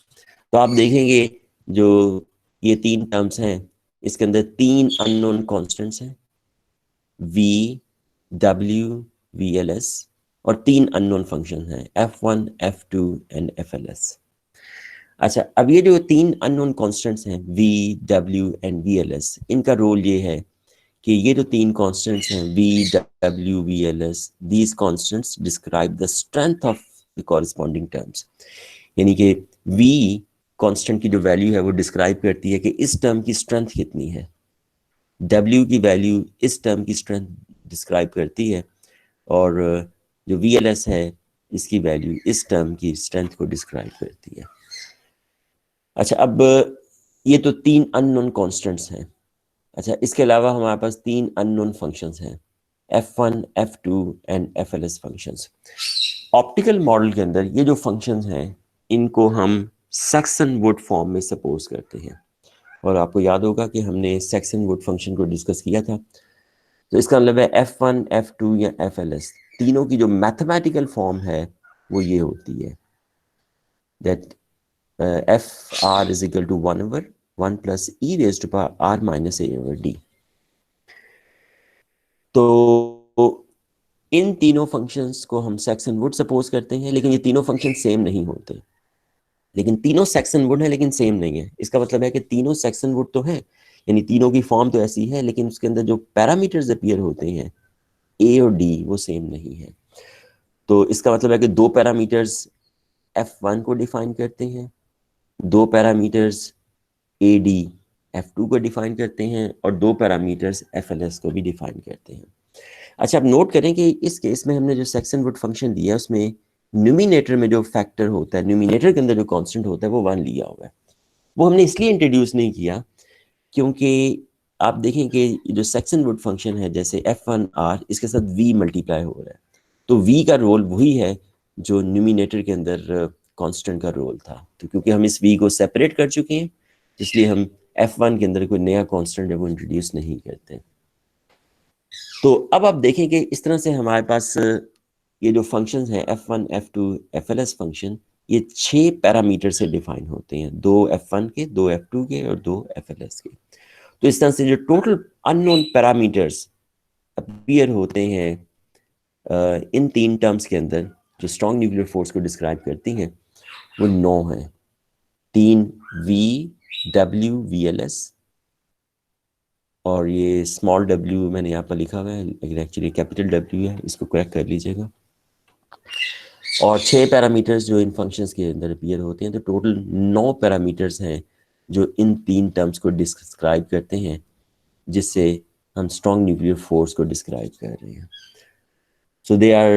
तो आप देखेंगे जो ये तीन टर्म्स हैं इसके अंदर तीन अननोन कांस्टेंट्स हैं, v, w, vls, और तीन अननोन फंक्शन हैं f1, f2 एंड fls। अच्छा, अब ये जो तीन अननोन कांस्टेंट्स हैं v, w एंड vls, इनका रोल ये है कि ये जो तीन कांस्टेंट्स हैं v, w, vls, these constants describe the strength of the corresponding terms, यानी कि v कांस्टेंट की जो वैल्यू है वो डिस्क्राइब करती है कि इस टर्म की स्ट्रेंथ कितनी है, w की वैल्यू इस टर्म की स्ट्रेंथ डिस्क्राइब करती है, और जो vls है इसकी वैल्यू इस टर्म की स्ट्रेंथ को डिस्क्राइब करती है। अच्छा, अब ये तो तीन अननोन कांस्टेंट्स हैं। अच्छा, इसके अलावा हमारे पास तीन अननोन फंक्शंस हैं f1, f2 and fls functions. Optical model के अंदर ये जो फंक्शंस हैं इनको हम सैक्सन वुड फॉर्म में सपोज करते हैं, और आपको याद होगा कि हमने सैक्सन वुड फंक्शन को डिस्कस किया था। तो इसका मतलब है f1, f2 या fls तीनों की जो मैथमेटिकल फॉर्म है वो ये होती है that fr is equal to 1/1 plus e raised to power r minus a over d। तो इन तीनों फंक्शंस को हम सैक्सन वुड सपोज करते हैं, लेकिन ये तीनों फंक्शन सेम नहीं होते, लेकिन तीनों सेक्शन वुड है लेकिन सेम नहीं है। इसका मतलब है कि तीनों सेक्शन वुड तो है, यानी तीनों की फॉर्म तो ऐसी है, लेकिन उसके अंदर जो पैरामीटर्स अपीयर होते हैं ए और डी वो सेम नहीं है। तो इसका मतलब है कि दो पैरामीटर्स f1 को डिफाइन करते हैं, दो पैरामीटर्स ए डी f2 को डिफाइन करते हैं, और दो पैरामीटर्स fls को भी डिफाइन करते हैं। अच्छा, आप नोट करें कि इस केस में हमने जो सेक्शन वुड फंक्शन दिया है उसमें न्यूमिनेटर में जो फैक्टर होता है, न्यूमिनेटर के अंदर जो कांस्टेंट होता है वो 1 लिया हुआ है। वो हमने इसलिए इंट्रोड्यूस नहीं किया क्योंकि आप देखें कि जो सेक्शन वुड फंक्शन है जैसे f1r इसके साथ v मल्टीप्लाई हो रहा है, तो v का रोल वही है जो न्यूमिनेटर के अंदर कांस्टेंट का रोल था। तो क्योंकि हम इस v को सेपरेट कर चुके हैं, इसलिए हम f1 के अंदर कोई नया कांस्टेंट है वो इंट्रोड्यूस नहीं करते। तो अब आप देखें कि इस तरह से हमारे पास ये जो फंक्शंस हैं f1, f2, fls फंक्शन, ये 6 पैरामीटर से डिफाइन होते हैं, 2 f1 के, 2 f2 के और 2 fls के। तो इस तरह से जो टोटल अननोन पैरामीटर्स अपीयर होते हैं इन 3 टर्म्स के अंदर जो स्ट्रॉन्ग न्यूक्लियर फोर्स को डिस्क्राइब करती हैं, वो 9 हैं। 3 v, w, vls, और ये स्मॉल w मैंने यहाँ पर लिखा हुआ है, लेकिन एक्चुअली कैपिटल w है, इसको करेक्ट कर लीजिएगा। और 6 पैरामीटर्स जो इन फंक्शंस के अंदर अपीयर होते हैं, तो टोटल 9 पैरामीटर्स हैं जो इन 3 टर्म्स को डिस्क्राइब करते हैं, जिससे हम स्ट्रॉन्ग न्यूक्लियर फोर्स को डिस्क्राइब कर रहे हैं। सो दे आर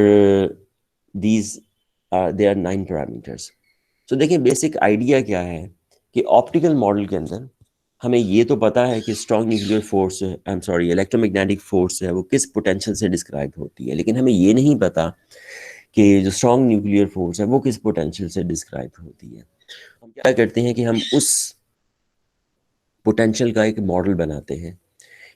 9 पैरामीटर्स। तो देखिए बेसिक आइडिया क्या है कि ऑप्टिकल मॉडल के अंदर हमें ये तो पता है कि strong nuclear force, electromagnetic force है वो किस पोटेंशियल से डिस्क्राइब होती है, लेकिन हमें ये नहीं पता कि जो स्ट्रॉन्ग न्यूक्लियर फोर्स है वो किस पोटेंशियल से डिस्क्राइब होती है। हम क्या करते हैं कि हम उस पोटेंशियल का एक मॉडल बनाते हैं,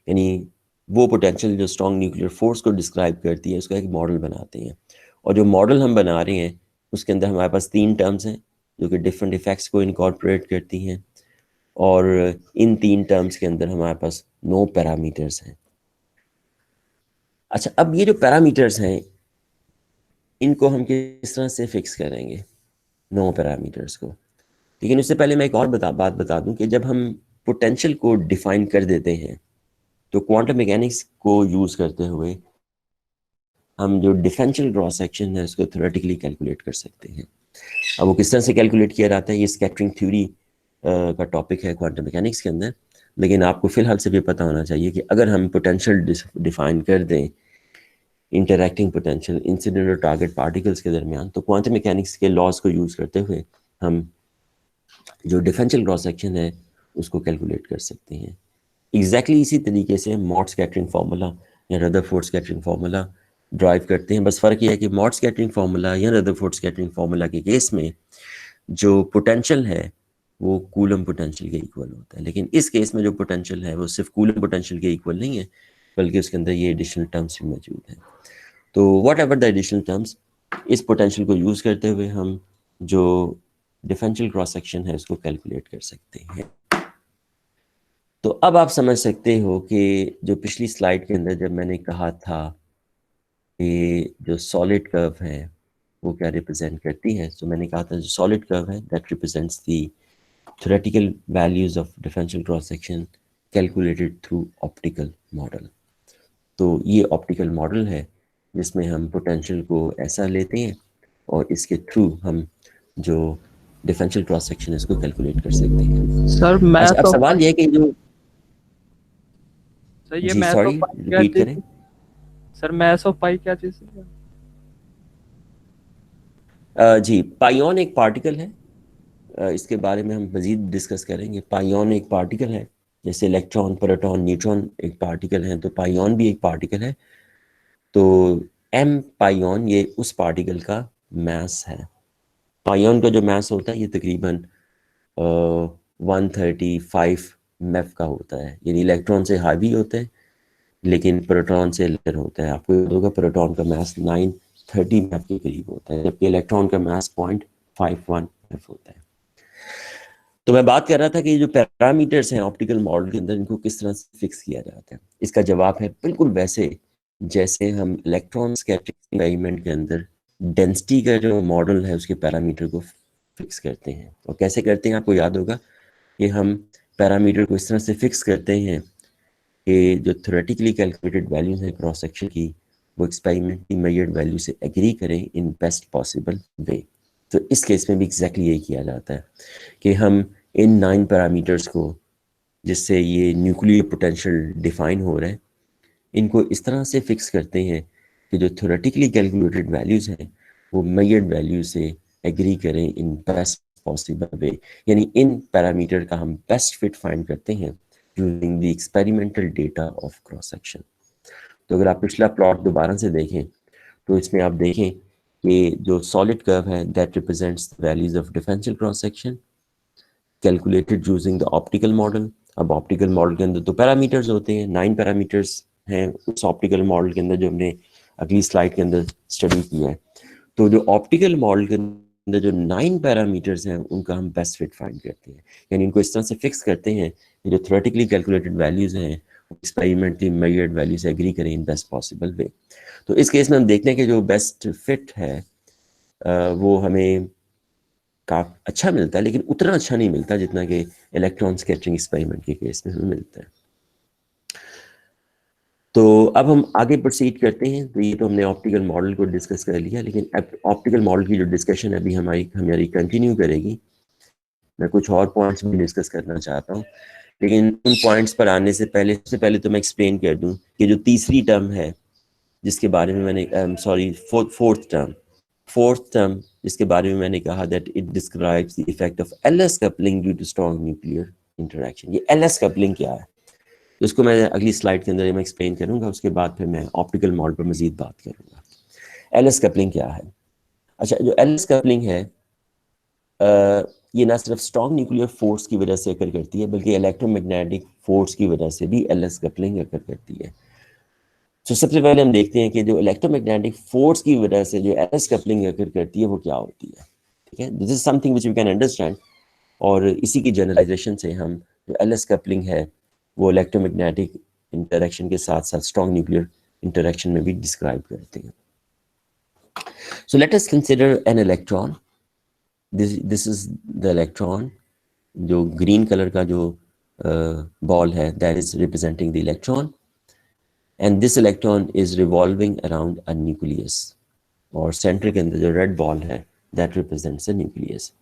यानी वो पोटेंशियल जो स्ट्रॉन्ग न्यूक्लियर फोर्स को डिस्क्राइब करती है उसका एक मॉडल बनाते हैं। और जो मॉडल हम बना रहे हैं उसके अंदर हमारे पास 3 टर्म्स हैं जो कि डिफरेंट इफेक्ट्स को इनकॉर्पोरेट करती हैं, और इन 3 टर्म्स के अंदर हमारे पास 9 पैरामीटर्स हैं। अच्छा, अब ये जो पैरामीटर्स हैं इनको हम किस तरह से फिक्स करेंगे, 9 पैरामीटर्स को। लेकिन उससे पहले मैं एक और बात बता दूं कि जब हम पोटेंशियल को डिफाइन कर देते हैं तो क्वांटम मैकेनिक्स को यूज़ करते हुए हम जो डिफरेंशियल क्रॉस सेक्शन है उसको थ्योरेटिकली कैलकुलेट कर सकते हैं। अब वो किस तरह से कैलकुलेट किया जाता है, ये स्कैटरिंग थ्योरी का टॉपिक है क्वांटम मैकेनिक्स के अंदर, लेकिन आपको फिलहाल से भी पता होना चाहिए कि अगर हम पोटेंशियल डिफाइन कर दें, इंटरैक्टिंग पोटेंशियल इंसिडेंट और टारगेट पार्टिकल्स के दरमियान, तो क्वांटम मैकेनिक्स के लॉज को यूज़ करते हुए हम जो डिफरेंशियल क्रॉस सेक्शन है उसको कैलकुलेट कर सकते हैं। एग्जैक्टली इसी तरीके से मॉड स्कैटरिंग फार्मूला या रदरफोर्ड स्कैटरिंग फार्मूला ड्राइव करते हैं। बस फ़र्क यह है कि मॉड स्कैटरिंग फार्मूला या रदरफोर्ड स्कैटरिंग फार्मूला के केस में जो पोटेंशियल है वो कूलम पोटेंशियल के इक्वल होता है, लेकिन इस केस में जो पोटेंशियल है वो सिर्फ कूलम पोटेंशियल के इक्वल नहीं है, बल्कि उसके अंदर ये एडिशनल टर्म्स भी मौजूद हैं। तो what ever the additional terms, इस पोटेंशियल को यूज़ करते हुए हम जो डिफरेंशियल क्रॉस सेक्शन है उसको कैलकुलेट कर सकते हैं। तो अब आप समझ सकते हो कि जो पिछली स्लाइड के अंदर जब मैंने कहा था कि जो सॉलिड कर्व है वो क्या रिप्रेजेंट करती है, तो मैंने कहा था जो सॉलिड कर्व है that represents the theoretical values of differential cross section calculated through optical model। तो ये ऑप्टिकल मॉडल है जिसमें हम पोटेंशियल को ऐसा लेते हैं और इसके थ्रू हम जो डिफरेंशियल क्रॉस सेक्शन है इसको कैलकुलेट कर सकते हैं। सर मैं अच्छा, अब सवाल ये है कि जो सर ये जी मैथ सॉरी ऑफ पाई क्या रिपीट चीज करें। है? सर मैथ ऑफ पाई क्या चीज है? जी, पाइऑन एक पार्टिकल है, इसके बारे में हम मज़ीद डिस्कस करेंगे। पाइऑन एक पार्टिकल है, जैसे इलेक्ट्रॉन, प्रोटॉन, न्यूट्रॉन एक पार्टिकल हैं, तो पाइऑन भी एक पार्टिकल है। तो एम पाइऑन ये उस पार्टिकल का मास है। पाइऑन का जो मास होता है ये तकरीबन 135 मेफ का होता है, यानी इलेक्ट्रॉन से हावी होता है लेकिन प्रोटॉन से लेयर होता है। आपको याद होगा प्रोटॉन का मास 930 मेफ के करीब होता है, जबकि इलेक्ट्रॉन का मास 0.51 मेफ होता है। तो मैं बात कर रहा था कि जो पैरामीटर्स हैं ऑप्टिकल मॉडल के अंदर इनको किस तरह से फिक्स किया जाता है। इसका जवाब है बिल्कुल वैसे जैसे हम इलेक्ट्रॉन स्कैटरिंग एक्सपेरिमेंट के अंदर डेंसिटी का जो मॉडल है उसके पैरामीटर को फिक्स करते हैं। और कैसे करते हैं, आपको याद होगा कि हम पैरामीटर को इस तरह से फिक्स करते हैं कि जो थ्योरेटिकली कैलकुलेटेड वैल्यूज हैं क्रॉस सेक्शन की वो एक्सपेरिमेंट की मेजर्ड वैल्यू से एग्री करें इन बेस्ट पॉसिबल वे। तो इस केस में भी एग्जैक्टली यही किया जाता है कि हम इन 9 पैरामीटर्स को, जिससे ये न्यूक्लियर पोटेंशियल डिफाइन हो रहा है, इनको इस तरह से फिक्स करते हैं कि जो थ्योरेटिकली कैलकुलेटेड वैल्यूज़ हैं वो मेजर्ड वैल्यू से एग्री करें इन बेस्ट पॉसिबल वे। यानी इन पैरामीटर का हम बेस्ट फिट फाइंड करते हैं using the experimental data of cross section. तो अगर आप पिछला प्लॉट दोबारा से देखें तो इसमें आप देखें कि जो सॉलिड कर्व है that represents values of differential cross section calculated using the optical model. अब ऑप्टिकल मॉडल के अंदर तो पैरामीटर्स होते हैं, 9 पैरामीटर्स हैं उस ऑप्टिकल मॉडल के अंदर जो हमने अगली स्लाइड के अंदर स्टडी किया है। तो जो ऑप्टिकल मॉडल के अंदर जो 9 पैरामीटर्स हैं उनका हम बेस्ट फिट फाइंड करते हैं, यानी इनको इस तरह से फिक्स करते हैं कि जो थ्योरेटिकली कैलकुलेटेड वैल्यूज हैं एक्सपेरिमेंटली मेजर्ड वैल्यू से एग्री करें इन बेस्ट पॉसिबल वे। तो इस केस में हम देखते हैं कि जो बेस्ट फिट है वो हमें काफ़ी अच्छा मिलता है, लेकिन उतना अच्छा नहीं मिलता जितना कि इलेक्ट्रॉन स्कैटरिंग एक्सपेरिमेंट के केस में हमें मिलता है। तो अब हम आगे प्रोसीड करते हैं। तो ये तो हमने ऑप्टिकल मॉडल को डिस्कस कर लिया, लेकिन अब ऑप्टिकल मॉडल की जो डिस्कशन अभी हमारी कंटिन्यू करेगी। मैं कुछ और पॉइंट्स भी डिस्कस करना चाहता हूँ, लेकिन उन पॉइंट्स पर आने से पहले सबसे पहले तो मैं एक्सप्लेन कर दूँ कि जो तीसरी टर्म है जिसके बारे में मैंने फोर्थ टर्म जिसके बारे में मैंने कहा that it describes the effect of LS coupling due to strong nuclear interaction. ये एलएस कपलिंग क्या है तो इसको मैं अगली स्लाइड के अंदर मैं एक्सप्लेन करूंगा, उसके बाद फिर मैं ऑप्टिकल मॉडल पर मजीद बात करूंगा। एलएस कपलिंग क्या है? अच्छा, जो एलएस कपलिंग है ये ना सिर्फ स्ट्रॉन्ग न्यूक्लियर फोर्स की वजह से अकर करती है, बल्कि इलेक्ट्रोमैग्नेटिक फोर्स की वजह से भी एलएस कपलिंग अकर करती है। तो सबसे पहले हम देखते हैं कि जो इलेक्ट्रोमैग्नेटिक फोर्स की वजह से जो एलएस कपलिंग अकर करती है वो क्या होती है। ठीक है, this is something which we can understand, और इसी की जनरलाइजेशन से हम जो एलएस कपलिंग है वो इलेक्ट्रोमैग्नेटिक इंटरेक्शन के साथ साथ स्ट्रॉन्ग न्यूक्लियर इंटरेक्शन में भी डिस्क्राइब करते हैं। So let us consider an electron. This is the electron, जो ग्रीन कलर का जो बॉल है that is representing the electron, and this electron is revolving around a nucleus, और सेंटर के अंदर जो रेड बॉल है दैट रिप्रेजेंट्स अ न्यूक्लियस।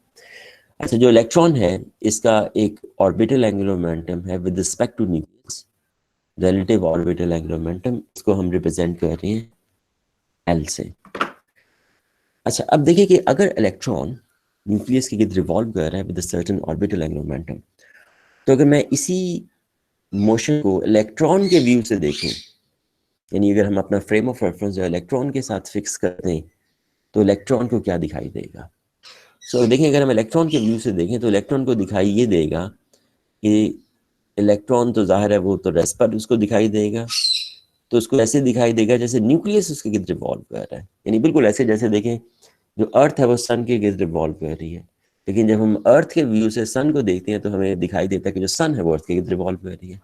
अच्छा, जो इलेक्ट्रॉन है इसका एक ऑर्बिटल एंगुलर मोमेंटम है with respect to nucleus, relative orbital angular momentum, इसको हम रिप्रेजेंट कर रहे हैं एल से। अच्छा, अब देखिए कि अगर इलेक्ट्रॉन न्यूक्लियस के गिर्द रिवॉल्व कर रहा है with a certain orbital angular momentum, तो अगर मैं इसी मोशन को इलेक्ट्रॉन के व्यू से देखें, यानी अगर हम अपना फ्रेम ऑफ रेफरेंस जो इलेक्ट्रॉन के साथ फिक्स कर दें, तो इलेक्ट्रॉन को क्या दिखाई देगा? सो देखिए, अगर हम इलेक्ट्रॉन के व्यू से देखें तो इलेक्ट्रॉन को दिखाई ये देगा कि इलेक्ट्रॉन तो जाहिर है वो तो रेस्ट पर उसको दिखाई देगा, तो उसको ऐसे दिखाई देगा जैसे न्यूक्लियस उसके गिर्द रिवॉल्व कर रहा है, यानी बिल्कुल ऐसे जैसे देखें जो अर्थ है वो सन के गिर्द रिवॉल्व कर रही है। लेकिन जब हम अर्थ के व्यू से सन को देखते हैं तो हमें दिखाई देता है कि जो सन है वो अर्थ के गिर्द रिवॉल्व कर रही है।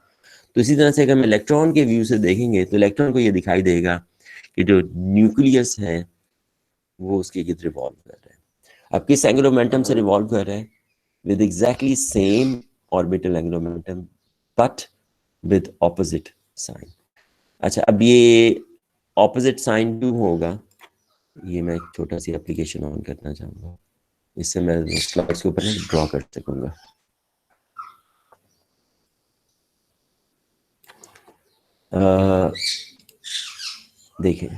तो इसी तरह से अगर हम इलेक्ट्रॉन के व्यू से देखेंगे तो इलेक्ट्रॉन को ये दिखाई देगा कि जो न्यूक्लियस है वो उसके गिर्द रिवॉल्व कर रहा है। अब किस एंगुलर मोमेंटम से रिवॉल्व कर रहा है? With exactly same orbital angular momentum but with opposite sign. अच्छा, अब ये ऑपोजिट साइन क्यों होगा? ये मैं एक छोटा सी एप्लीकेशन ऑन करना चाहूँगा, इससे मैं स्लाइड्स के ऊपर ड्रॉ कर सकूँगा। देखिए,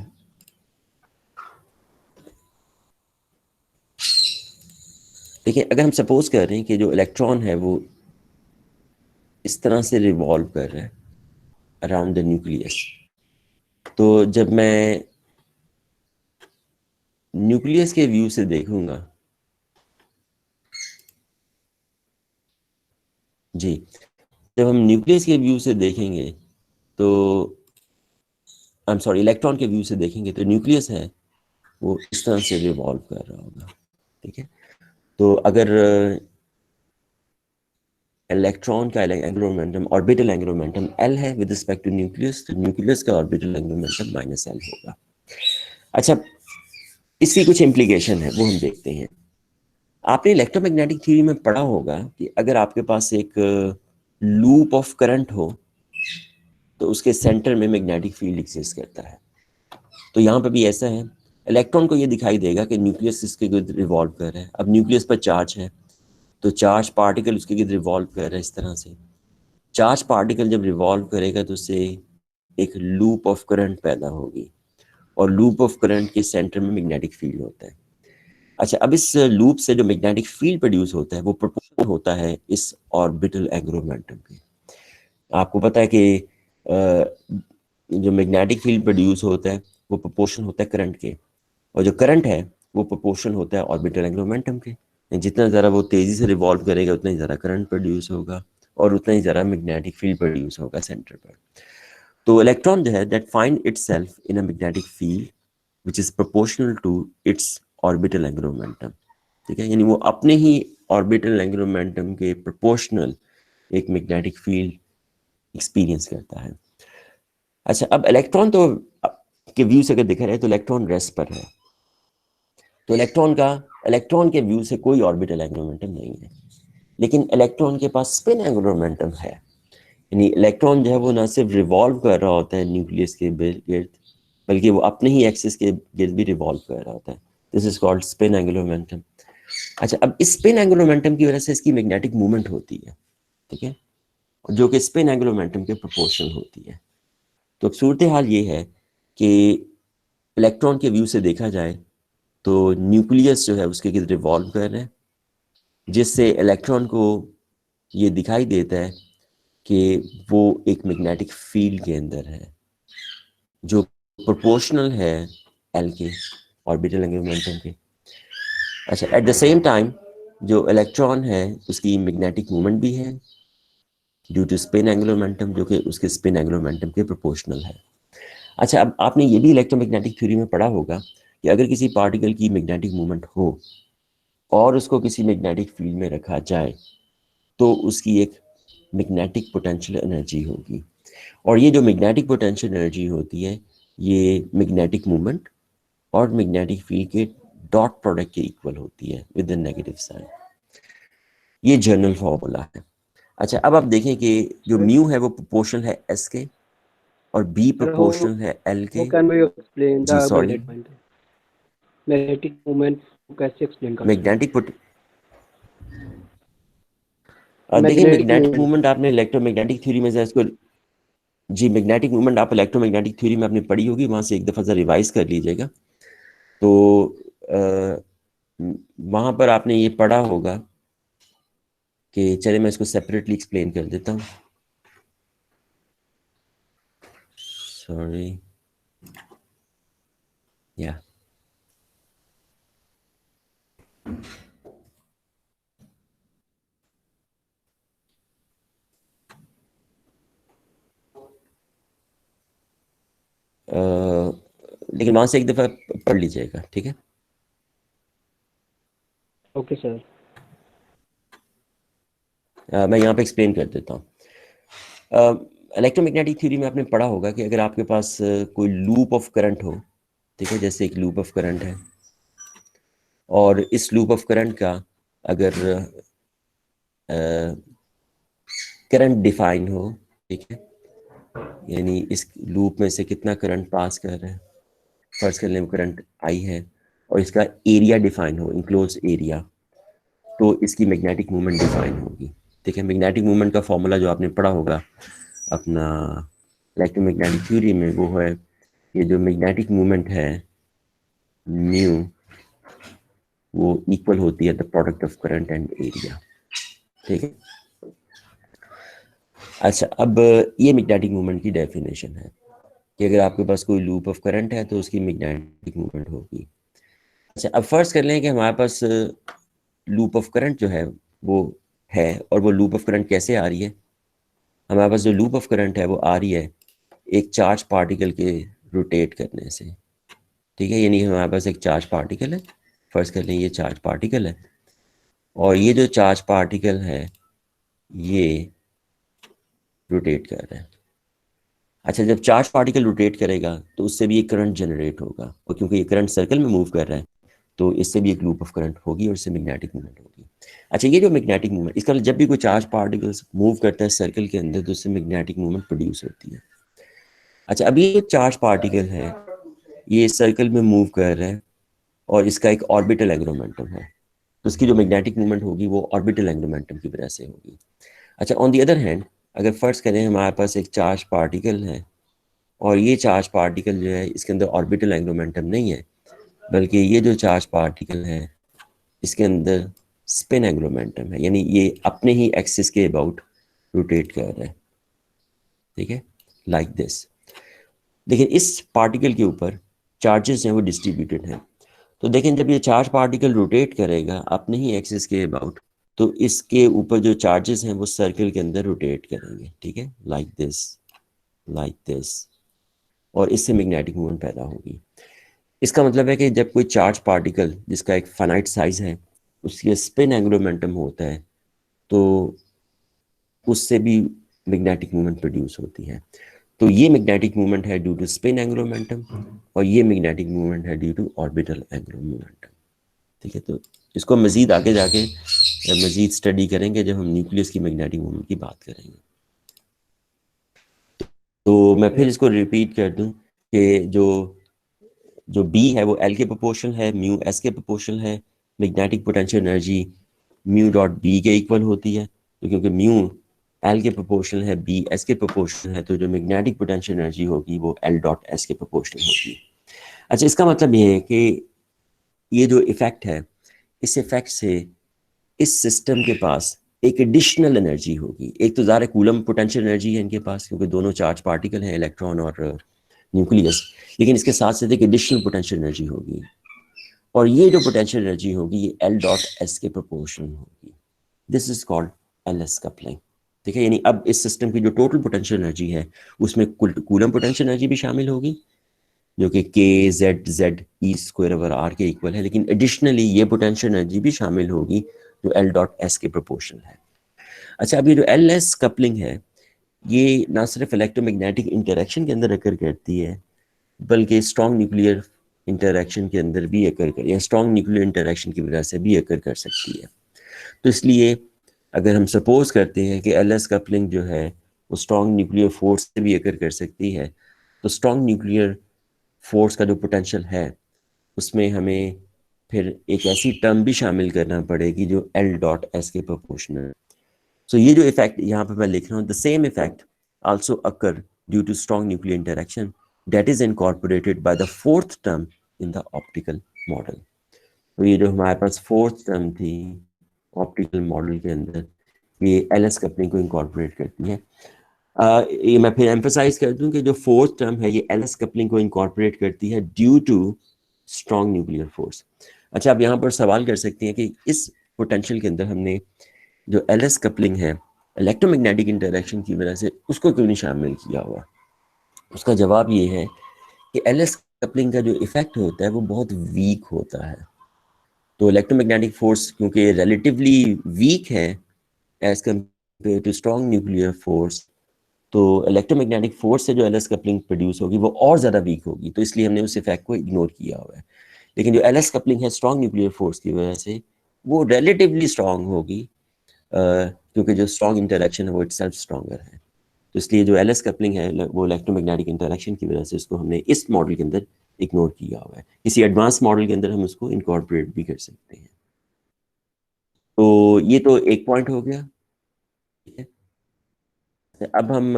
देखिए अगर हम सपोज कर रहे हैं कि जो इलेक्ट्रॉन है वो इस तरह से रिवॉल्व कर रहा है अराउंड द न्यूक्लियस, तो जब मैं न्यूक्लियस के व्यू से देखूंगा, जी, जब हम न्यूक्लियस के व्यू से देखेंगे तो आई एम सॉरी इलेक्ट्रॉन के व्यू से देखेंगे तो न्यूक्लियस है वो इस तरह से रिवॉल्व कर रहा होगा। ठीक है, तो अगर इलेक्ट्रॉन का angular momentum orbital angular momentum L है विद रिस्पेक्ट टू न्यूक्लियस, तो न्यूक्लियस का orbital angular momentum minus L होगा। अच्छा, इसकी कुछ इम्प्लीकेशन है वो हम देखते हैं। आपने इलेक्ट्रोमैग्नेटिक थ्योरी में पढ़ा होगा कि अगर आपके पास एक लूप ऑफ करंट हो तो उसके सेंटर में मैग्नेटिक फील्ड एग्जिस्ट करता है। तो यहाँ पर भी ऐसा है, इलेक्ट्रॉन को ये दिखाई देगा कि न्यूक्लियस इसके गिर्द रिवॉल्व कर रहा है। अब न्यूक्लियस पर चार्ज है तो चार्ज पार्टिकल उसके गिर्द रिवॉल्व कर रहा है इस तरह से। चार्ज पार्टिकल जब रिवॉल्व करेगा तो उससे एक लूप ऑफ करंट पैदा होगी, और लूप ऑफ करंट के सेंटर में मैग्नेटिक फील्ड होता है। अच्छा, अब इस लूप से जो मैग्नेटिक फील्ड प्रोड्यूस होता है वो प्रोपोर्शनल होता है इस ऑर्बिटल एंगुलर मोमेंटम के। आपको पता है कि जो मैग्नेटिक फील्ड प्रोड्यूस होता है वो प्रोपोर्शन होता है करंट के, और जो करंट है वो प्रोपोर्शन होता है ऑर्बिटल एंगुलर मोमेंटम के। जितना ज़्यादा वो तेज़ी से रिवॉल्व करेगा उतना ही ज़्यादा करंट प्रोड्यूस होगा और उतना ही ज़्यादा मैग्नेटिक फील्ड प्रोड्यूस होगा सेंटर पर। तो इलेक्ट्रॉन जो है that find itself in a magnetic field which is proportional to its orbital angular momentum. ठीक है, यानी वो अपने ही ऑर्बिटल एंगुलर मोमेंटम के प्रोपोर्शनल एक मैग्नेटिक फील्ड एक्सपीरियंस करता है। अच्छा, अब इलेक्ट्रॉन तो के व्यू से अगर देखा जाए तो इलेक्ट्रॉन रेस्ट पर है, तो इलेक्ट्रॉन के व्यू से कोई ऑर्बिटल एंगुलर मोमेंटम नहीं है, लेकिन इलेक्ट्रॉन के पास स्पिन एंगुलर मोमेंटम है। यानी इलेक्ट्रॉन जो है वो ना सिर्फ रिवॉल्व कर रहा होता है न्यूक्लियस के गिर्द, बल्कि वो अपने ही एक्सिस के गिर्द भी रिवॉल्व कर रहा होता है। This is called spin angular momentum. अच्छा, अब इस स्पिन एंगुलर मोमेंटम की वजह से इसकी मैग्नेटिक मूवमेंट होती है, ठीक है, जो कि स्पिन एंगुलर मोमेंटम के प्रोपोर्शनल होती है। तो अब सूरत हाल ये है कि इलेक्ट्रॉन के व्यू से देखा जाए तो न्यूक्लियस जो है उसके गिर्द रिवॉल्व कर रहे हैं, जिससे इलेक्ट्रॉन को ये दिखाई देता है कि वो एक मैग्नेटिक फील्ड के अंदर है जो प्रोपोर्शनल है एल के ऑर्बिटल एंगुलर मोमेंटम के। अच्छा, एट द सेम टाइम जो इलेक्ट्रॉन है उसकी मैग्नेटिक मूवमेंट भी है due to spin angular momentum, जो कि उसके स्पिन एंगुलर मोमेंटम के प्रोपोर्शनल है। अच्छा, अब आपने ये भी इलेक्ट्रोमैग्नेटिक थ्योरी में पढ़ा होगा कि अगर किसी पार्टिकल की मैग्नेटिक मूवमेंट हो और उसको किसी मैग्नेटिक फील्ड में रखा जाए तो उसकी एक मैग्नेटिक पोटेंशियल एनर्जी होगी, और ये जो मैग्नेटिक पोटेंशियल एनर्जी होती है ये मैग्नेटिक मूवमेंट और मैग्नेटिक फील्ड के डॉट प्रोडक्ट के इक्वल होती है विद द नेगेटिव साइन। ये जनरल फॉर्मूला है। अच्छा, अब आप देखें कि जो म्यू है वो प्रोपोर्शनल है एस के और बी Sir, प्रोपोर्शनल है एल how के। can we explain जी the सॉरी, magnetic movement को कैसे एक्सप्लेन कर सकते मैग्नेटिक हैं? देखिए मैग्नेटिक मैग्नेटिक मूवमेंट। मूवमेंट आपने इलेक्ट्रोमैग्नेटिक थ्योरी में से इसको, जी मैग्नेटिक मूवमेंट आप इलेक्ट्रोमैग्नेटिक थ्योरी में आपने पढ़ी होगी, वहाँ से एक दफ़ा सा रिवाइज कर लीजिएगा। तो वहाँ पर आपने ये पढ़ा होगा कि, चले मैं इसको सेपरेटली एक्सप्लेन कर देता हूँ, सॉरी या लेकिन वहाँ से एक दफ़ा पढ़ लीजिएगा, ठीक है। Okay sir. मैं यहाँ पे एक्सप्लेन कर देता हूँ। इलेक्ट्रोमैग्नेटिक थ्योरी में आपने पढ़ा होगा कि अगर आपके पास कोई लूप ऑफ करंट हो, ठीक है, जैसे एक लूप ऑफ करंट है और इस लूप ऑफ करंट का अगर करंट डिफाइन हो, ठीक है, यानी इस लूप में से कितना करंट पास कर रहा है, फर्स्ट कर लें करंट आई है, और इसका एरिया डिफाइन हो, इंक्लोज एरिया, तो इसकी मैग्नेटिक मूवमेंट डिफाइन होगी। ठीक है, मैग्नेटिक मूवमेंट का फॉर्मूला जो आपने पढ़ा होगा अपना इलेक्ट्रोमैग्नेटिक थ्योरी में, वो है ये जो मैग्नेटिक मूवमेंट है म्यू, वो इक्वल होती है the product of current and area. ठीक है। अच्छा, अब ये मैग्नेटिक मूवमेंट की डेफिनेशन है कि अगर आपके पास कोई लूप ऑफ करंट है तो उसकी मैग्नेटिक मूवमेंट होगी। अच्छा, अब फर्स्ट कर लें कि हमारे पास लूप ऑफ करंट जो है वो है, और वो लूप ऑफ करंट कैसे आ रही है। हमारे पास जो लूप ऑफ करंट है वो आ रही है एक चार्ज पार्टिकल के रोटेट करने से। ठीक है, यानी हमारे पास एक चार्ज पार्टिकल है, फर्स्ट कर लें ये चार्ज पार्टिकल है, और ये जो चार्ज पार्टिकल है ये रोटेट कर रहा है। अच्छा, जब चार्ज पार्टिकल रोटेट करेगा तो उससे भी एक करंट जनरेट होगा, और क्योंकि ये करंट सर्कल में मूव कर रहा है तो इससे भी एक लूप ऑफ करंट होगी और इससे मैग्नेटिक मूवमेंट होगी। अच्छा, ये जो मैग्नेटिक मूवमेंट, इसका जब भी कोई चार्ज पार्टिकल्स मूव करता है सर्कल के अंदर तो उससे मैग्नेटिक मूवमेंट प्रोड्यूस होती है। अच्छा, अब ये चार्ज पार्टिकल है ये सर्कल में मूव कर रहा है और इसका एक ऑर्बिटल एंगुलर मोमेंटम है, तो उसकी जो मैग्नेटिक मूवमेंट होगी वो ऑर्बिटल एंगुलर मोमेंटम की वजह से होगी। अच्छा, ऑन दी अदर हैंड अगर फर्ज करें हमारे पास एक चार्ज पार्टिकल है और ये चार्ज पार्टिकल जो है इसके अंदर ऑर्बिटल एंगुलर मोमेंटम नहीं है, बल्कि ये जो चार्ज पार्टिकल है इसके अंदर स्पिन एंगुलर मोमेंटम है, यानी ये अपने ही एक्सिस के अबाउट रोटेट कर रहा है। ठीक है, लाइक दिस। लेकिन इस पार्टिकल के ऊपर चार्जेस हैं वो डिस्ट्रीब्यूटेड हैं। तो देखें जब ये चार्ज पार्टिकल रोटेट करेगा अपने ही एक्सिस के अबाउट, तो इसके ऊपर जो चार्जेस हैं वो सर्कल के अंदर रोटेट करेंगे, ठीक है, लाइक दिस, और इससे मैग्नेटिक मूवमेंट पैदा होगी। इसका मतलब है कि जब कोई चार्ज पार्टिकल जिसका एक फाइनाइट साइज है उसकी स्पिन एंगुलर मोमेंटम होता है तो उससे भी मैग्नेटिक मूवमेंट प्रोड्यूस होती है। तो ये मैग्नेटिक मूवमेंट है due to spin angular momentum और ये मैग्नेटिक मूवमेंट है due to orbital angular momentum, ठीक है। तो इसको मज़ीद आगे जाके मज़ीद स्टडी करेंगे जब हम न्यूक्लियस की मैग्नेटिक मूवमेंट की बात करेंगे। तो मैं फिर इसको रिपीट कर दूं कि जो B है वो L के प्रोपोर्शनल है, म्यू S के प्रोपोर्शनल है, magnetic potential energy mu dot B के इक्वल होती है। तो क्योंकि म्यू L के प्रोपोर्शनल है, B S के प्रोपोर्शनल है, तो जो मैग्नेटिक पोटेंशियल एनर्जी होगी वो L डॉट S के प्रोपोर्शनल होगी। अच्छा, इसका मतलब ये है कि ये जो इफेक्ट है, इस इफेक्ट से इस सिस्टम के पास एक एडिशनल एनर्जी होगी। एक तो ज़ाहिर कूलम पोटेंशियल एनर्जी है इनके पास क्योंकि दोनों चार्ज पार्टिकल हैं, इलेक्ट्रॉन और न्यूक्लियस, लेकिन इसके साथ साथ एक एडिशनल पोटेंशियल एनर्जी होगी और ये जो पोटेंशियल एनर्जी होगी ये L डॉट S के प्रोपोर्शनल होगी। This is called LS coupling, ठीक है। यानी अब इस सिस्टम की जो टोटल पोटेंशियल एनर्जी है उसमें कूलम पोटेंशियल एनर्जी भी शामिल होगी जो कि KZ/E² के इक्वल है, लेकिन एडिशनली ये पोटेंशियल एनर्जी भी शामिल होगी जो L डॉट S के प्रोपोर्शनल है। अच्छा, अब ये जो LS कपलिंग है ये ना सिर्फ इलेक्ट्रोमैग्नेटिक इंटरेक्शन के अंदर अकर करती है बल्कि स्ट्रॉन्ग न्यूक्लियर इंटरेक्शन के अंदर भी अकर कर, या स्ट्रॉन्ग न्यूक्लियर इंटरेक्शन की वजह से भी अकर कर सकती है। तो इसलिए अगर हम सपोज करते हैं कि LS कपलिंग जो है वो स्ट्रॉन्ग न्यूक्लियर फोर्स से भी अकर कर सकती है, तो स्ट्रॉन्ग न्यूक्लियर फोर्स का जो पोटेंशियल है उसमें हमें फिर एक ऐसी टर्म भी शामिल करना पड़ेगी जो L डॉट S के प्रोपोर्शनल। सो ये जो इफेक्ट यहाँ पे मैं लिख रहा हूँ, the same effect also occur due to strong nuclear interaction that is incorporated by the fourth term in the optical model. तो ये जो हमारे पास फोर्थ टर्म थी ऑप्टिकल मॉडल के अंदर, ये LS कपलिंग को इनकॉर्पोरेट करती है। ये मैं फिर एम्फसाइज कर दूं कि जो फोर्थ टर्म है ये LS कपलिंग को इनकॉर्पोरेट करती है due to strong nuclear force. अच्छा, आप यहाँ पर सवाल कर सकते हैं कि इस पोटेंशियल के अंदर हमने जो LS कपलिंग है इलेक्ट्रोमैग्नेटिक इंटरेक्शन की वजह से उसको क्यों नहीं शामिल किया हुआ। उसका जवाब ये है कि LS कपलिंग का जो इफेक्ट होता है वो बहुत वीक होता है। तो इलेक्ट्रोमैग्नेटिक फोर्स क्योंकि रिलेटिवली वीक है as compare to strong nuclear force, तो इलेक्ट्रोमैग्नेटिक फोर्स से जो LS कपलिंग प्रोड्यूस होगी वो और ज़्यादा वीक होगी, तो इसलिए हमने उस इफेक्ट को इग्नोर किया हुआ है। लेकिन जो LS कपलिंग है स्ट्रॉन्ग न्यूक्लियर फोर्स की वजह से वो रिलेटिवली स्ट्रॉन्ग होगी क्योंकि जो स्ट्रॉन्ग इंटरेक्शन है वो इटसेल्फ स्ट्रॉन्गर है। तो इसलिए जो LS कपलिंग है वो इलेक्ट्रोमैग्नेटिक इंटरेक्शन की वजह से उसको हमने इस मॉडल के अंदर इग्नोर किया हुआ है। किसी एडवांस मॉडल के अंदर हम उसको इनकॉर्पोरेट भी कर सकते हैं। तो ये तो एक पॉइंट हो गया, ठीक है। अब हम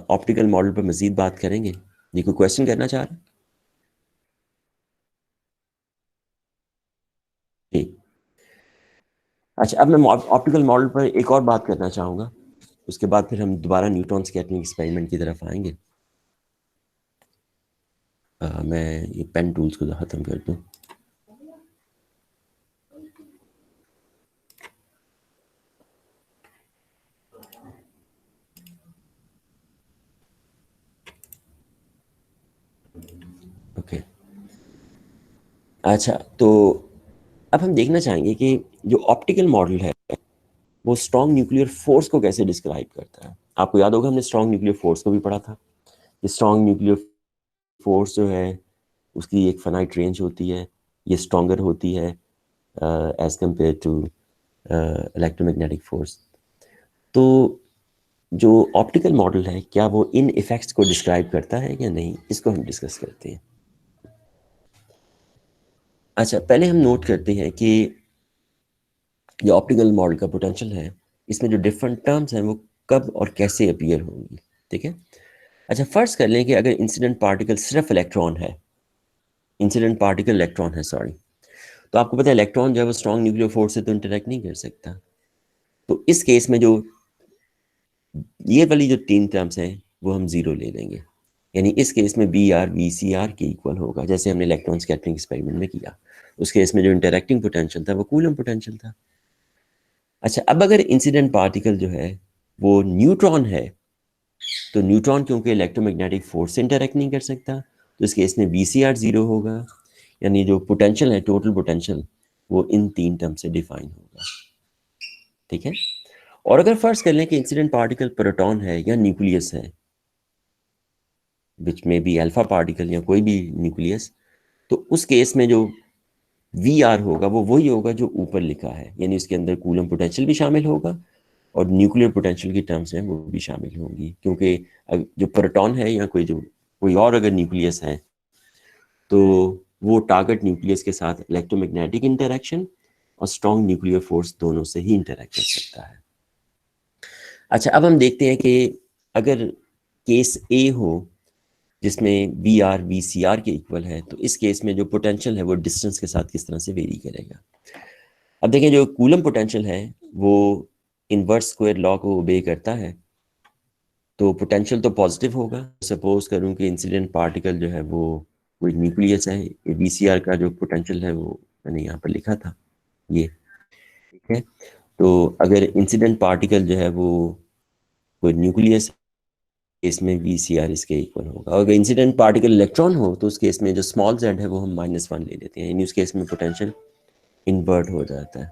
ऑप्टिकल मॉडल पर मजीद बात करेंगे। ये कोई क्वेश्चन करना चाह रहे हैं? ठीक। अच्छा, अब मैं ऑप्टिकल मॉडल पर एक और बात करना चाहूँगा, उसके बाद फिर हम दोबारा न्यूटन स्कैटरिंग एक्सपेरिमेंट की तरफ आएंगे। मैं ये पेन टूल्स को ख़त्म कर दूँ। ओके। अच्छा, तो अब हम देखना चाहेंगे कि जो ऑप्टिकल मॉडल है वो स्ट्रॉन्ग न्यूक्लियर फोर्स को कैसे डिस्क्राइब करता है। आपको याद होगा हमने स्ट्रॉन्ग न्यूक्लियर फोर्स को भी पढ़ा था। ये स्ट्रॉन्ग न्यूक्लियर फोर्स जो है उसकी एक फाइनाइट रेंज होती है, ये स्ट्रॉन्गर होती है as compare to electromagnetic force. तो जो ऑप्टिकल मॉडल है क्या वो इन इफेक्ट्स को डिस्क्राइब करता है या नहीं, इसको हम डिस्कस करते हैं। अच्छा, पहले हम नोट करते हैं कि ये ऑप्टिकल मॉडल का पोटेंशियल है, इसमें जो डिफरेंट टर्म्स हैं वो कब और कैसे अपीयर होंगी, ठीक है। अच्छा, फर्स्ट कर लें कि अगर इंसिडेंट पार्टिकल सिर्फ इलेक्ट्रॉन है, इंसिडेंट पार्टिकल इलेक्ट्रॉन है, सॉरी, तो आपको पता है इलेक्ट्रॉन जो है वो स्ट्रॉन्ग न्यूक्लियर फोर्स से तो इंटरेक्ट नहीं कर सकता। तो इस केस में जो ये वाली जो तीन टर्म्स हैं वो हम जीरो ले लेंगे, यानी इस केस में B R V C R के इक्वल होगा, जैसे हमने इलेक्ट्रॉन स्कैटरिंग एक्सपेरिमेंट में किया। उस केस में जो इंटरैक्टिंग पोटेंशियल था वो कूलम पोटेंशियल था। अच्छा, अब अगर इंसिडेंट पार्टिकल जो है वो न्यूट्रॉन है, तो न्यूट्रॉन क्योंकि इलेक्ट्रोमैग्नेटिक फोर्स से इंटरैक्ट नहीं कर सकता, तो इस केस में बी सी आर 0 होगा, यानी जो पोटेंशियल है, टोटल पोटेंशियल, वो इन 3 टर्म से डिफाइन होगा। ठीक है। और अगर फर्ज कर लें कि इंसिडेंट पार्टिकल प्रोटॉन है या न्यूक्लियस है, विच में भी अल्फा पार्टिकल या कोई भी न्यूक्लियस, तो उस केस में जो वी आर होगा वो वही होगा जो ऊपर लिखा है, यानी उसके अंदर कूलम पोटेंशियल भी शामिल होगा और न्यूक्लियर पोटेंशियल की टर्म्स हैं वो भी शामिल होंगी, क्योंकि जो प्रोटॉन है या कोई और अगर न्यूक्लियस है, तो वो टारगेट न्यूक्लियस के साथ इलेक्ट्रोमैग्नेटिक इंटरेक्शन और स्ट्रॉन्ग न्यूक्लियर फोर्स दोनों से ही इंटरेक्ट कर सकता है। अच्छा, अब हम देखते हैं कि अगर केस ए हो जिसमें V R V C R के इक्वल है, तो इस केस में जो पोटेंशियल है वो डिस्टेंस के साथ किस तरह से वेरी करेगा। अब देखें, जो कूलम पोटेंशियल है वो इनवर्स स्क्वायर लॉ को ओबे करता है, तो पोटेंशियल तो पॉजिटिव होगा। सपोज करूं कि इंसिडेंट पार्टिकल जो है वो कोई न्यूक्लियस है, वी सी आर का जो पोटेंशियल है वो मैंने यहाँ पर लिखा था, ये। ठीक है। तो अगर इंसिडेंट पार्टिकल जो है वो कोई न्यूक्लियस, केस में वी सी आर इसके इक्वल होगा। और अगर इंसिडेंट पार्टिकल इलेक्ट्रॉन हो तो उस केस में जो स्मॉल जेड है वो हम -1 ले लेते हैं, यानी उस केस में पोटेंशियल इन्वर्ट हो जाता है।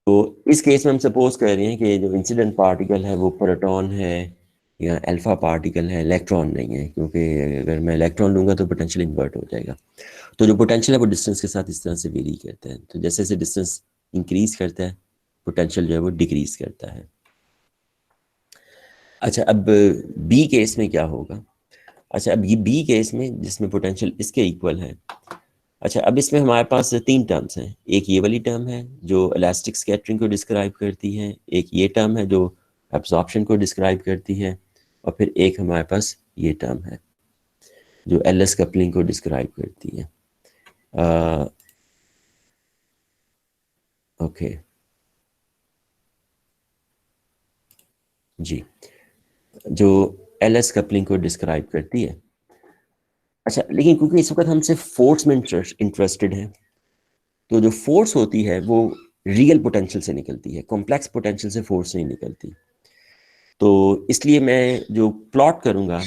तो इस केस में हम सपोज कर रहे हैं कि जो इंसिडेंट पार्टिकल है वो प्रोटॉन है या अल्फा पार्टिकल है, इलेक्ट्रॉन नहीं है, क्योंकि अगर मैं इलेक्ट्रॉन लूंगा तो पोटेंशियल इन्वर्ट हो जाएगा। तो जो पोटेंशियल है वो डिस्टेंस के साथ इस तरह से वेरी करता है, तो जैसे जैसे डिस्टेंस इंक्रीज करता है पोटेंशियल जो है वो डिक्रीज करता है। अच्छा, अब बी केस में क्या होगा। अच्छा, अब ये बी केस में जिसमें पोटेंशियल इसके इक्वल है, अच्छा अब इसमें हमारे पास 3 टर्म्स हैं। एक ये वाली टर्म है जो इलास्टिक स्कैटरिंग को डिस्क्राइब करती है, एक ये टर्म है जो एब्जॉर्प्शन को डिस्क्राइब करती है, और फिर एक हमारे पास ये टर्म है जो एलएस कपलिंग को डिस्क्राइब करती है। ओके जी, जो एलएस कपलिंग को डिस्क्राइब करती है। अच्छा, लेकिन क्योंकि इस वक्त हम सिर्फ फोर्स में इंटरेस्टेड हैं, तो जो फोर्स होती है वो रियल पोटेंशियल से निकलती है, कॉम्प्लेक्स पोटेंशियल से फोर्स नहीं निकलती। तो इसलिए मैं जो प्लॉट करूंगा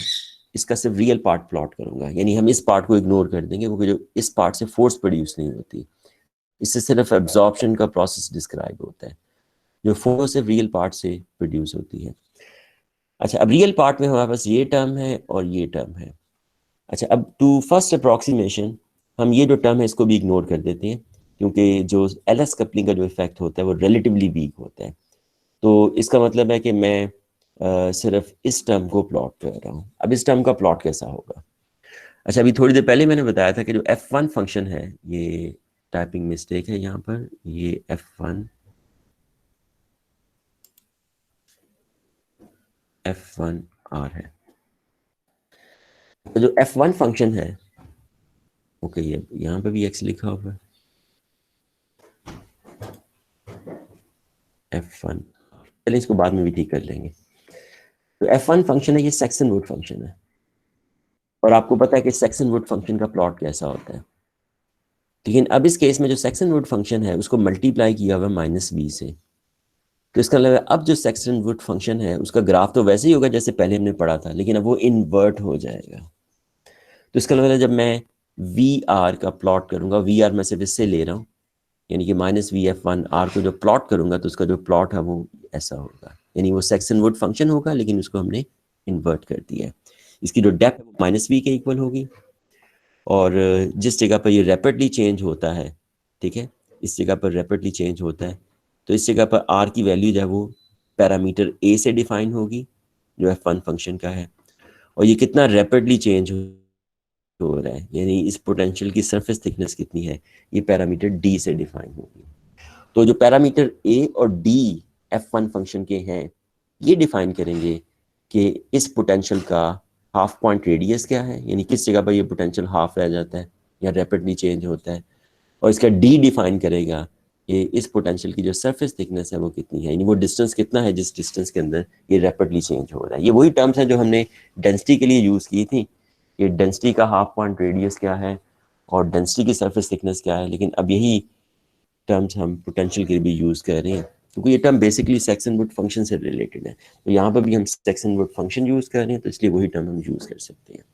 इसका सिर्फ रियल पार्ट प्लॉट करूंगा, यानी हम इस पार्ट को इग्नोर कर देंगे क्योंकि जो इस पार्ट से फोर्स प्रोड्यूस नहीं होती, इससे सिर्फ एब्जॉर्प्शन का प्रोसेस डिस्क्राइब होता है। जो फोर्स सिर्फ रियल पार्ट से प्रोड्यूस होती है। अच्छा, अब रियल पार्ट में हमारे पास ये टर्म है और ये टर्म है। अच्छा, अब टू फर्स्ट अप्रॉक्सीमेशन हम ये जो टर्म है इसको भी इग्नोर कर देते हैं, क्योंकि जो एलएस कपलिंग का जो इफेक्ट होता है वो रिलेटिवली वीक होता है। तो इसका मतलब है कि मैं सिर्फ इस टर्म को प्लॉट कर रहा हूँ। अब इस टर्म का प्लॉट कैसा होगा। अच्छा, अभी थोड़ी देर पहले मैंने बताया था कि जो f1 फंक्शन है, ये टाइपिंग मिस्टेक है यहाँ पर, ये f1 r है। तो जो f1 फंक्शन है, ओके, ये यहाँ पे भी x लिखा हुआ है, f1, चलिए इसको बाद में भी ठीक कर लेंगे। तो f1 फंक्शन है, ये सेक्सन वुड फंक्शन है, और आपको पता है कि सेक्सन वुड फंक्शन का प्लॉट कैसा होता है। लेकिन अब इस केस में जो सेक्सन वुड फंक्शन है उसको मल्टीप्लाई किया हुआ -b से, तो इसका मतलब अब जो सेक्सन वुड फंक्शन है उसका ग्राफ तो वैसे ही होगा जैसे पहले हमने पढ़ा था, लेकिन अब वो इन्वर्ट हो जाएगा। तो इसका मतलब जब मैं वी आर का प्लॉट करूंगा, वी आर मैं सिर्फ इससे ले रहा हूँ, यानी कि -vf1 r को जो प्लॉट करूंगा तो उसका जो प्लॉट है वो ऐसा होगा, यानी वो सेक्सन वुड फंक्शन होगा लेकिन उसको हमने इन्वर्ट कर दिया है। इसकी जो डेप्थ -v के इक्वल होगी, और जिस जगह पर ये रैपिडली चेंज होता है, ठीक है, इस जगह पर रैपिडली चेंज होता है, तो इस जगह पर r की वैल्यू जो है वो पैरामीटर a से डिफाइन होगी जो f1 फंक्शन का है, और ये कितना रैपिडली चेंज हो रहा है, यानी इस पोटेंशियल की सरफेस थिकनेस कितनी है, ये पैरामीटर d से डिफाइन होगी। तो जो पैरामीटर a और d f1 फंक्शन के हैं, ये डिफाइन करेंगे कि इस पोटेंशियल का हाफ पॉइंट रेडियस क्या है, यानी किस जगह पर ये पोटेंशियल हाफ रह जाता है या रैपिडली चेंज होता है, और इसका d डिफाइन करेगा ये इस पोटेंशियल की जो सरफेस थिकनेस है वो कितनी है, यानी वो डिस्टेंस कितना है जिस डिस्टेंस के अंदर ये रैपिडली चेंज हो रहा है। ये वही टर्म्स हैं जो हमने डेंसिटी के लिए यूज़ की थी, ये डेंसिटी का हाफ पॉइंट रेडियस क्या है और डेंसिटी की सरफेस थिकनेस क्या है, लेकिन अब यही टर्म्स हम पोटेंशियल के लिए भी यूज़ कर रहे हैं, क्योंकि ये टर्म बेसिकली सेक्सन-वुड फंक्शन से रिलेटेड है। तो यहाँ पर भी हम सेक्सन-वुड फंक्शन यूज़ कर रहे हैं, तो इसलिए वही टर्म हम यूज़ कर सकते हैं।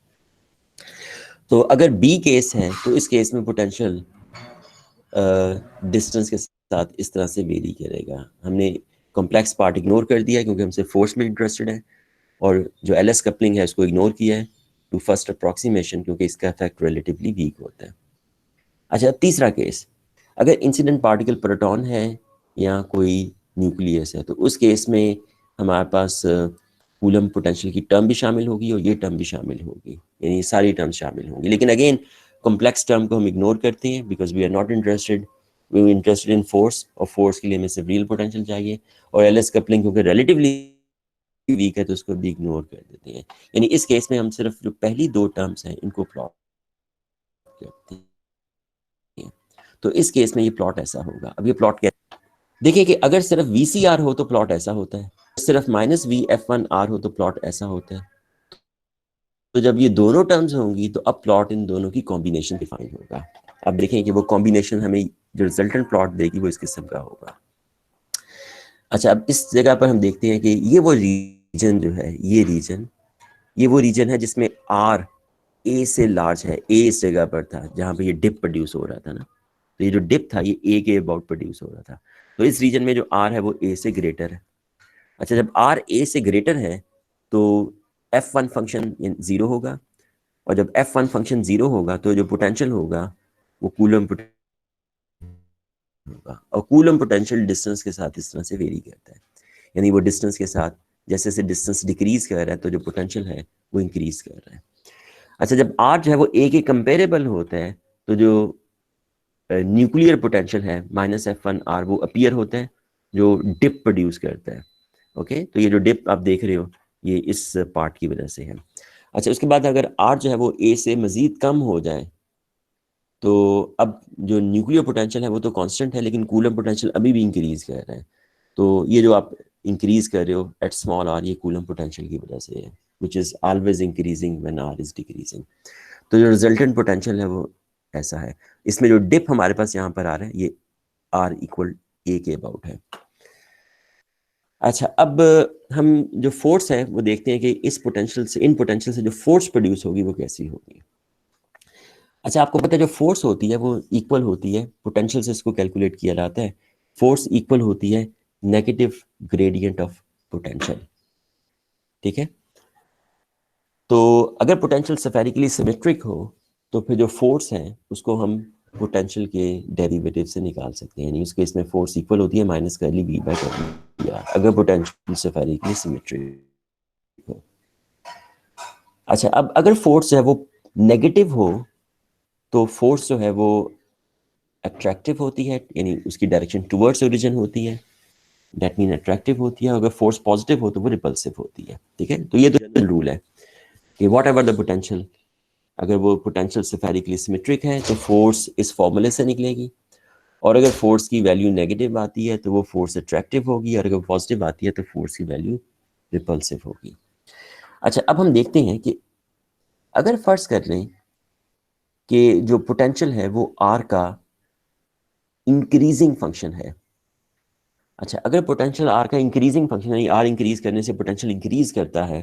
तो अगर बी केस है तो इस केस में पोटेंशियल डिस्टेंस के साथ इस तरह से वेरी करेगा। हमने कॉम्प्लेक्स पार्ट इग्नोर कर दिया है क्योंकि हमसे फोर्स में इंटरेस्टेड है, और जो एलएस कपलिंग है उसको इग्नोर किया है टू फर्स्ट अप्रॉक्सीमेशन, क्योंकि इसका इफेक्ट रिलेटिवली वीक होता है। अच्छा, तीसरा केस, अगर इंसिडेंट पार्टिकल प्रोटॉन है या कोई न्यूक्लियस है, तो उस केस में हमारे पास कूलम पोटेंशियल की टर्म भी शामिल होगी और ये टर्म भी शामिल होगी, यानी सारी टर्म शामिल होंगी। लेकिन अगेन कॉम्प्लेक्स टर्म को हम इग्नोर करते हैं because we are not interested, we are interested in force, और फोर्स के लिए हमें सिर्फ रियल पोटेंशियल चाहिए, और एलएस कपलिंग क्योंकि रिलेटिवली वीक है तो उसको भी इग्नोर कर देते हैं। यानी इस केस में हम सिर्फ जो पहली दो टर्म्स हैं इनको प्लॉट करते हैं। तो इस केस में ये प्लॉट ऐसा होगा। अब ये प्लॉट क्या, देखिए कि अगर सिर्फ VCR हो तो प्लॉट ऐसा होता है, सिर्फ माइनस VF1R हो तो प्लॉट ऐसा होता है। तो जब ये दोनों टर्म्स होंगी तो अब प्लॉट इन दोनों की कॉम्बिनेशन डिफाइन होगा। अब देखें कि वो कॉम्बिनेशन हमें जो रिजल्टेंट प्लॉट देगी वो इस किस्म का होगा। अच्छा, अब इस जगह पर हम देखते हैं कि ये वो रीजन जो है, ये वो रीजन है जिसमें R A से लार्ज है। A इस जगह पर था जहाँ पे ये डिप प्रोड्यूस हो रहा था ना, तो ये जो डिप था ये A के अबाउट प्रोड्यूस हो रहा था। तो इस रीजन में जो R है वो A से ग्रेटर है। अच्छा, जब R A से ग्रेटर है तो F1 फंक्शन 0 होगा, और जब F1 फंक्शन 0 होगा तो जो पोटेंशियल होगा वो कूलम पोटेंशियल होगा, और कूलम पोटेंशियल डिस्टेंस के साथ इस तरह से वेरी करता है, यानी वो डिस्टेंस के साथ जैसे जैसे डिस्टेंस डिक्रीज कर रहा है तो जो पोटेंशियल है वो इंक्रीज कर रहा है। अच्छा, जब R जो है वो A के कंपेरेबल होता है तो जो न्यूक्लियर पोटेंशियल है -F1R वो अपीयर होता है, जो डिप प्रोड्यूस करता है। ओके, तो ये जो डिप आप देख रहे हो ये इस पार्ट की वजह से है। अच्छा, उसके बाद अगर R जो है वो A से मज़ीद कम हो जाए तो अब जो न्यूक्लियर पोटेंशियल है वो तो कांस्टेंट है, लेकिन कूलम पोटेंशियल अभी भी इंक्रीज कर रहा है। तो ये जो आप इंक्रीज कर रहे हो एट स्मॉल r, ये कूलम पोटेंशियल की वजह से है, which is always increasing when r is decreasing. तो जो रिजल्टेंट पोटेंशियल है वो ऐसा है। इसमें जो डिप हमारे पास यहाँ पर आ रहा है ये r इक्वल a के अबाउट है। अच्छा, अब हम जो फोर्स है वो देखते हैं कि इस पोटेंशियल से, इन पोटेंशियल से जो फोर्स प्रोड्यूस होगी वो कैसी होगी। अच्छा, आपको पता है जो फोर्स होती है वो इक्वल होती है, पोटेंशियल से इसको कैलकुलेट किया जाता है, फोर्स इक्वल होती है नेगेटिव ग्रेडियंट ऑफ पोटेंशियल। ठीक है, तो अगर पोटेंशियल स्फेरिकली सिमेट्रिक हो तो फिर जो फोर्स है उसको हम पोटेंशियल के डेरिवेटिव से निकाल सकते हैं, यानी उस केस में फोर्स इक्वल होती है minus curly v by curly r, अगर पोटेंशियल स्फेरिकली सिमेट्रिक हो। अच्छा, अब अगर फोर्स जो है वो नेगेटिव हो तो फोर्स जो है वो अट्रैक्टिव होती है, यानी उसकी डायरेक्शन टुवर्ड्स ओरिजिन होती है, दैट मीन अट्रैक्टिव होती है। अगर फोर्स पॉजिटिव हो तो वो रिपल्सिव होती है। ठीक है, तो ये तो जनरल रूल है कि व्हाट एवर द पोटेंशियल, अगर वो पोटेंशियल स्फेरिकली सिमेट्रिक है तो फोर्स इस फॉर्मूले से निकलेगी, और अगर फोर्स की वैल्यू नेगेटिव आती है तो वो फोर्स अट्रैक्टिव होगी, और अगर पॉजिटिव आती है तो फोर्स की वैल्यू रिपल्सिव होगी। अच्छा, अब हम देखते हैं कि अगर फर्ज कर लें कि जो पोटेंशियल है वो आर का इंक्रीजिंग फंक्शन है। अच्छा, अगर पोटेंशियल आर का इंक्रीजिंग फंक्शन है, आर इंक्रीज करने से पोटेंशियल इंक्रीज करता है,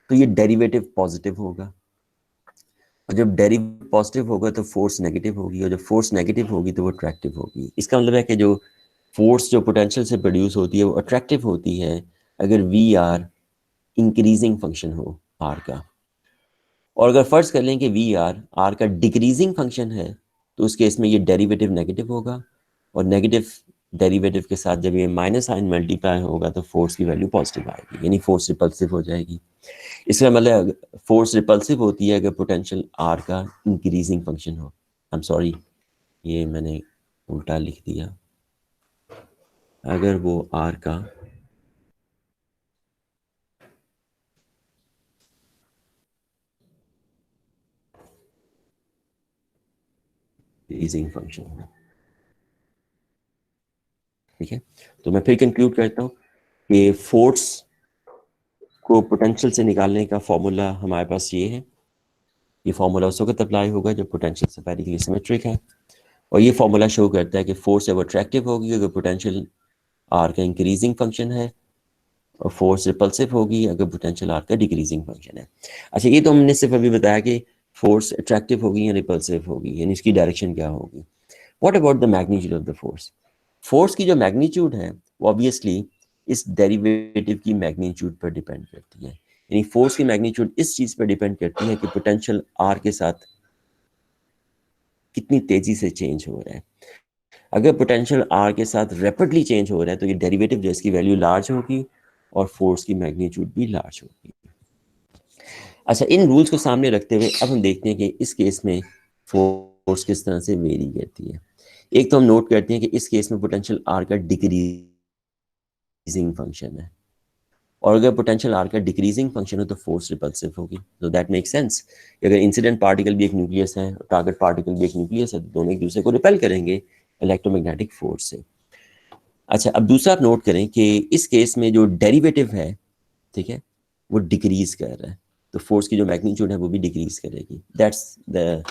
तो ये डेरिवेटिव पॉजिटिव होगा, और जब डेरिवेटिव पॉजिटिव होगा तो फोर्स नेगेटिव होगी, और जब फोर्स नेगेटिव होगी तो वो अट्रैक्टिव होगी। इसका मतलब है कि जो फोर्स जो पोटेंशियल से प्रोड्यूस होती है वो अट्रैक्टिव होती है अगर वी आर इंक्रीजिंग फंक्शन हो आर का, और अगर फर्ज कर लें कि वी आर आर का डिक्रीजिंग फंक्शन है तो उस केस में ये डेरिवेटिव नेगेटिव होगा, और नेगेटिव डेरिवेटिव के साथ जब ये माइनस साइन मल्टीप्लाई होगा तो फोर्स की वैल्यू पॉजिटिव आएगी, यानी फोर्स रिपल्सिव हो जाएगी। इसका मतलब फोर्स रिपल्सिव होती है अगर पोटेंशियल आर का इंक्रीजिंग फंक्शन हो। आई एम सॉरी, ये मैंने उल्टा लिख दिया, अगर वो आर का इंक्रीजिंग फंक्शन है। ठीक है, तो मैं फिर कंक्लूड करता हूँ कि फोर्स को पोटेंशियल से निकालने का फॉर्मूला हमारे पास ये है। ये फॉर्मूला उस वक्त अप्लाई होगा जब पोटेंशियल स्फेरिकली सिमेट्रिक है, और ये फॉर्मूला शो करता है कि फोर्स है वो अट्रैक्टिव होगी अगर पोटेंशियल आर का इंक्रीजिंग फंक्शन है, और फोर्स रिपल्सिव होगी अगर पोटेंशियल आर का डिक्रीजिंग फंक्शन है। अच्छा, ये तो हमने सिर्फ अभी बताया कि फोर्स अट्रैक्टिव होगी या रिपल्सिव होगी, यानी इसकी डायरेक्शन क्या होगी। What about the magnitude of the force? Force की जो मैग्नीट्यूड है वो ऑब्वियसली इस डेरिवेटिव की मैग्नीट्यूड पर डिपेंड करती है, यानी फोर्स की मैग्नीट्यूड इस चीज पर डिपेंड करती है कि पोटेंशियल आर के साथ कितनी तेजी से चेंज हो रहा है। अगर पोटेंशियल आर के साथ रैपिडली चेंज हो रहा है तो ये डेरिवेटिव जो इसकी वैल्यू लार्ज होगी और फोर्स की मैग्नीट्यूड भी लार्ज होगी। अच्छा, इन रूल्स को सामने रखते हुए अब हम देखते हैं कि इस केस में फोर्स किस तरह से वेरी करती है। एक तो हम नोट करते हैं कि इस केस में पोटेंशियल आर का डिक्रीजिंग फंक्शन है, और अगर पोटेंशियल आर का डिक्रीजिंग फंक्शन हो तो फोर्स रिपल्सिव होगी। तो दैट मेक सेंस। अगर इंसिडेंट पार्टिकल भी एक न्यूक्लियस है, टारगेट पार्टिकल भी एक न्यूक्लियस है, तो दोनों एक दूसरे को रिपेल करेंगे इलेक्ट्रोमैग्नेटिक फोर्स से। अच्छा, अब दूसरा आप नोट करें कि इस केस में जो डेरिवेटिव है, ठीक है, वो डिक्रीज कर रहा है, तो फोर्स की जो मैग्नीट्यूड है वो भी डिक्रीज करेगी। दैट्स द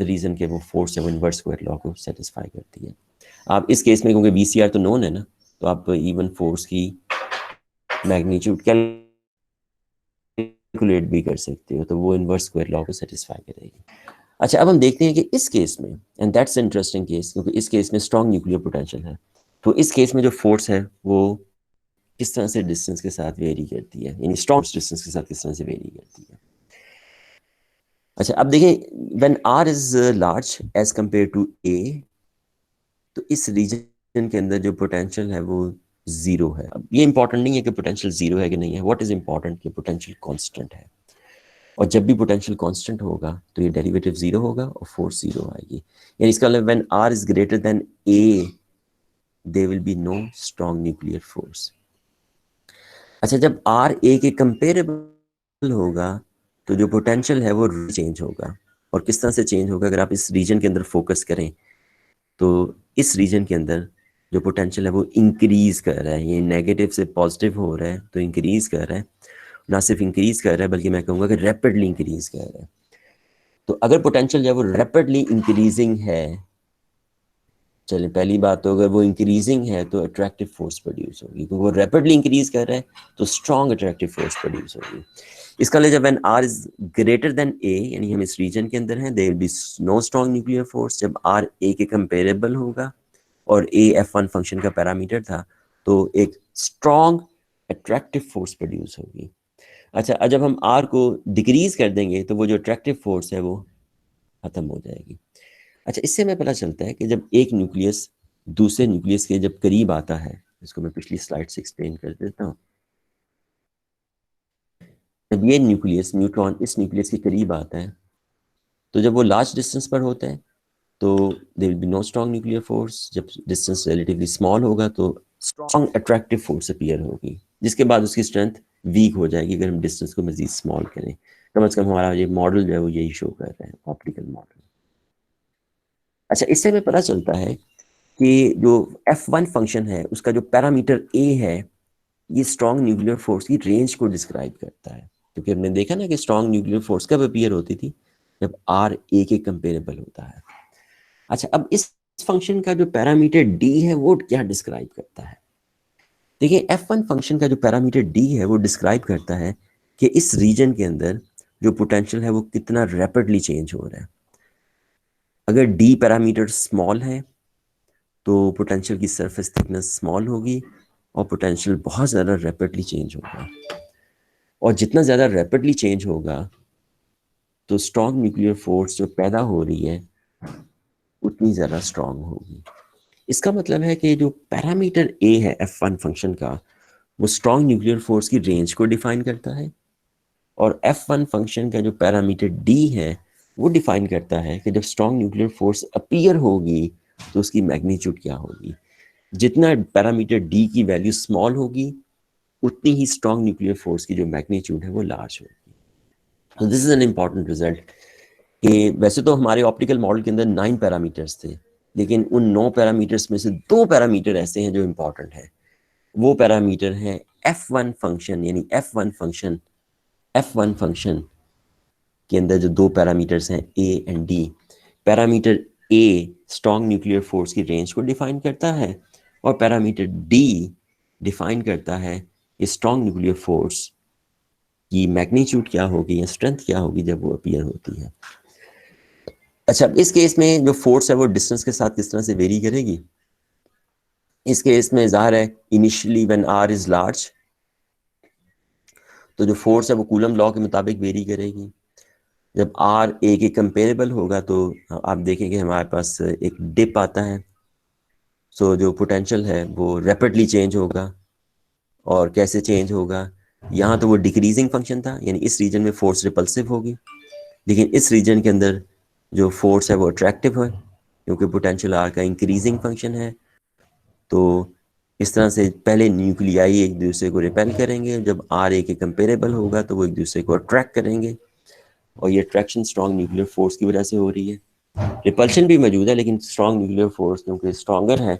रीजन कि वो फोर्स है वो इनवर्स स्क्वायर लॉ को सेटिस्फाई करती है। आप इस केस में, क्योंकि VCR तो नोन है ना, तो आप इवन फोर्स की मैग्नीट्यूड कैलकुलेट भी कर सकते हो, तो वो इनवर्स स्क्वायर लॉ को सेटिस्फाई करेगी। अच्छा, अब हम देखते हैं कि इस केस में, एंड दैट्स इंटरेस्टिंग केस, क्योंकि इस केस में स्ट्रॉन्ग न्यूक्लियर पोटेंशियल है, तो इस केस में जो फोर्स है वो किस तरह से डिस्टेंस के साथ वेरी करती है, यानी स्ट्रॉन्ग डिस्टेंस के साथ किस तरह से वेरी करती है। अच्छा, अब देखें, when r is large as compare to a, तो इस रीजन के अंदर जो पोटेंशियल है वो जीरो है। अब ये इंपॉर्टेंट नहीं है कि पोटेंशियल जीरो है कि नहीं है, व्हाट इज इंपॉर्टेंट कि पोटेंशियल कांस्टेंट है, और जब भी पोटेंशियल कांस्टेंट होगा तो ये डेरिवेटिव जीरो होगा और फोर्स जीरो आएगी। यानी इसका मतलब when r is greater than a there will be no strong nuclear force. अच्छा, जब आर ए के कंपेरेबल होगा तो जो पोटेंशियल है वो चेंज होगा, और किस तरह से चेंज होगा, अगर आप इस रीजन के अंदर फोकस करें तो इस रीजन के अंदर जो पोटेंशियल है वो इंक्रीज कर रहा है, ये नेगेटिव से पॉजिटिव हो रहा है तो इंक्रीज कर रहा है, ना सिर्फ इंक्रीज कर रहा है बल्कि मैं कहूँगा कि रैपिडली इंक्रीज कर रहा है। तो अगर पोटेंशियल जो है वो रैपिडली इंक्रीजिंग है, चलिए पहली बात तो अगर वो इंक्रीजिंग है तो अट्रैक्टिव फोर्स प्रोड्यूस होगी, क्योंकि वो रैपिडली इंक्रीज कर रहा है तो स्ट्रॉन्ग अट्रैक्टिव फोर्स प्रोड्यूस होगी। इसका मतलब when r is greater than a, यानी हम इस रीजन के अंदर हैं, there will be no strong nuclear force. जब आर ए के कंपेरेबल होगा और ए F1 फंक्शन का पैरामीटर था, तो एक स्ट्रॉन्ग अट्रैक्टिव फोर्स प्रोड्यूस होगी। अच्छा, जब हम आर को डिक्रीज कर देंगे तो वो जो अट्रैक्टिव फोर्स है वो खत्म हो जाएगी। अच्छा, इससे हमें पता चलता है कि जब एक न्यूक्लियस दूसरे न्यूक्लियस के जब करीब आता है, इसको मैं पिछली स्लाइड से एक्सप्लेन कर देता हूँ। जब ये न्यूक्लियस, न्यूट्रॉन इस न्यूक्लियस के करीब आता है, तो जब वो लार्ज डिस्टेंस पर होता है तो there will be no strong nuclear force. जब डिस्टेंस रिलेटिवली स्मॉल होगा तो स्ट्रॉन्ग अट्रैक्टिव फोर्स अपीयर होगी, जिसके बाद उसकी स्ट्रेंथ वीक हो जाएगी अगर हम डिस्टेंस को मजीद स्मॉल करें। कम से कम हमारा ये मॉडल जो है वो यही शो कर रहा है, ऑप्टिकल मॉडल। अच्छा, इससे हमें पता चलता है कि जो F1 फंक्शन है उसका जो पैरामीटर A है, ये स्ट्रॉन्ग न्यूक्लियर फोर्स की रेंज को डिस्क्राइब करता है, क्योंकि हमने देखा ना कि स्ट्रॉन्ग न्यूक्लियर फोर्स कब अपीयर होती थी, जब R A के कंपेरेबल होता है। अच्छा, अब इस फंक्शन का जो पैरामीटर D है वो क्या डिस्क्राइब करता है? देखिए, F1 फंक्शन का जो पैरामीटर D है वो डिस्क्राइब करता है कि इस रीजन के अंदर जो पोटेंशियल है वो कितना रैपिडली चेंज हो रहा है। अगर D पैरामीटर स्मॉल है तो पोटेंशियल की सरफेस थिकनेस स्मॉल होगी और पोटेंशियल बहुत ज़्यादा रैपिडली चेंज होगा, और जितना ज़्यादा रैपिडली चेंज होगा तो स्ट्रॉन्ग न्यूक्लियर फोर्स जो पैदा हो रही है उतनी ज़्यादा स्ट्रॉन्ग होगी। इसका मतलब है कि जो पैरामीटर A है F1 फंक्शन का, वो स्ट्रॉन्ग न्यूक्लियर फोर्स की रेंज को डिफाइन करता है, और F1 फंक्शन का जो पैरामीटर D है वो डिफाइन करता है कि जब स्ट्रॉन्ग न्यूक्लियर फोर्स अपीयर होगी तो उसकी मैग्नीट्यूड क्या होगी। जितना पैरामीटर D की वैल्यू स्मॉल होगी उतनी ही स्ट्रॉन्ग न्यूक्लियर फोर्स की जो मैग्नीट्यूड है वो लार्ज होगी। तो this is an important result कि वैसे तो हमारे ऑप्टिकल मॉडल के अंदर 9 पैरामीटर्स थे, लेकिन उन 9 पैरामीटर्स में से 2 पैरामीटर ऐसे हैं जो इम्पॉर्टेंट हैं। वो पैरामीटर है F1 फंक्शन, यानी F1 फंक्शन के अंदर जो 2 पैरामीटर्स हैं A and D। Parameter A strong nuclear force की रेंज को डिफाइन करता है और पैरामीटर D डिफाइन करता है कि स्ट्रॉन्ग न्यूक्लियर फोर्स की मैग्नीट्यूड क्या होगी या स्ट्रेंथ क्या होगी जब वो अपीयर होती है। अच्छा, इस केस में जो फोर्स है वो डिस्टेंस के साथ किस तरह से वेरी करेगी? इस केस में ज़ाहिर है initially when R is large तो जो फोर्स है वो कूलम लॉ के मुताबिक वेरी करेगी। जब R A के कंपेरेबल होगा तो आप देखेंगे हमारे पास एक डिप आता है। सो जो पोटेंशियल है वो रैपिडली चेंज होगा। और कैसे चेंज होगा? यहाँ तो वो डिक्रीजिंग फंक्शन था, यानी इस रीजन में फोर्स रिपल्सिव होगी, लेकिन इस रीजन के अंदर जो फोर्स है वो अट्रैक्टिव है क्योंकि पोटेंशियल R का इंक्रीजिंग फंक्शन है। तो इस तरह से पहले न्यूक्लियाई एक दूसरे को रिपेल करेंगे, जब R A के कंपेरेबल होगा तो वो एक दूसरे को अट्रैक्ट करेंगे और ये अट्रैक्शन स्ट्रॉन्ग न्यूक्लियर फोर्स की वजह से हो रही है। रिपल्शन भी मौजूद है लेकिन स्ट्रॉन्ग न्यूक्लियर फोर्स क्योंकि स्ट्रॉन्गर है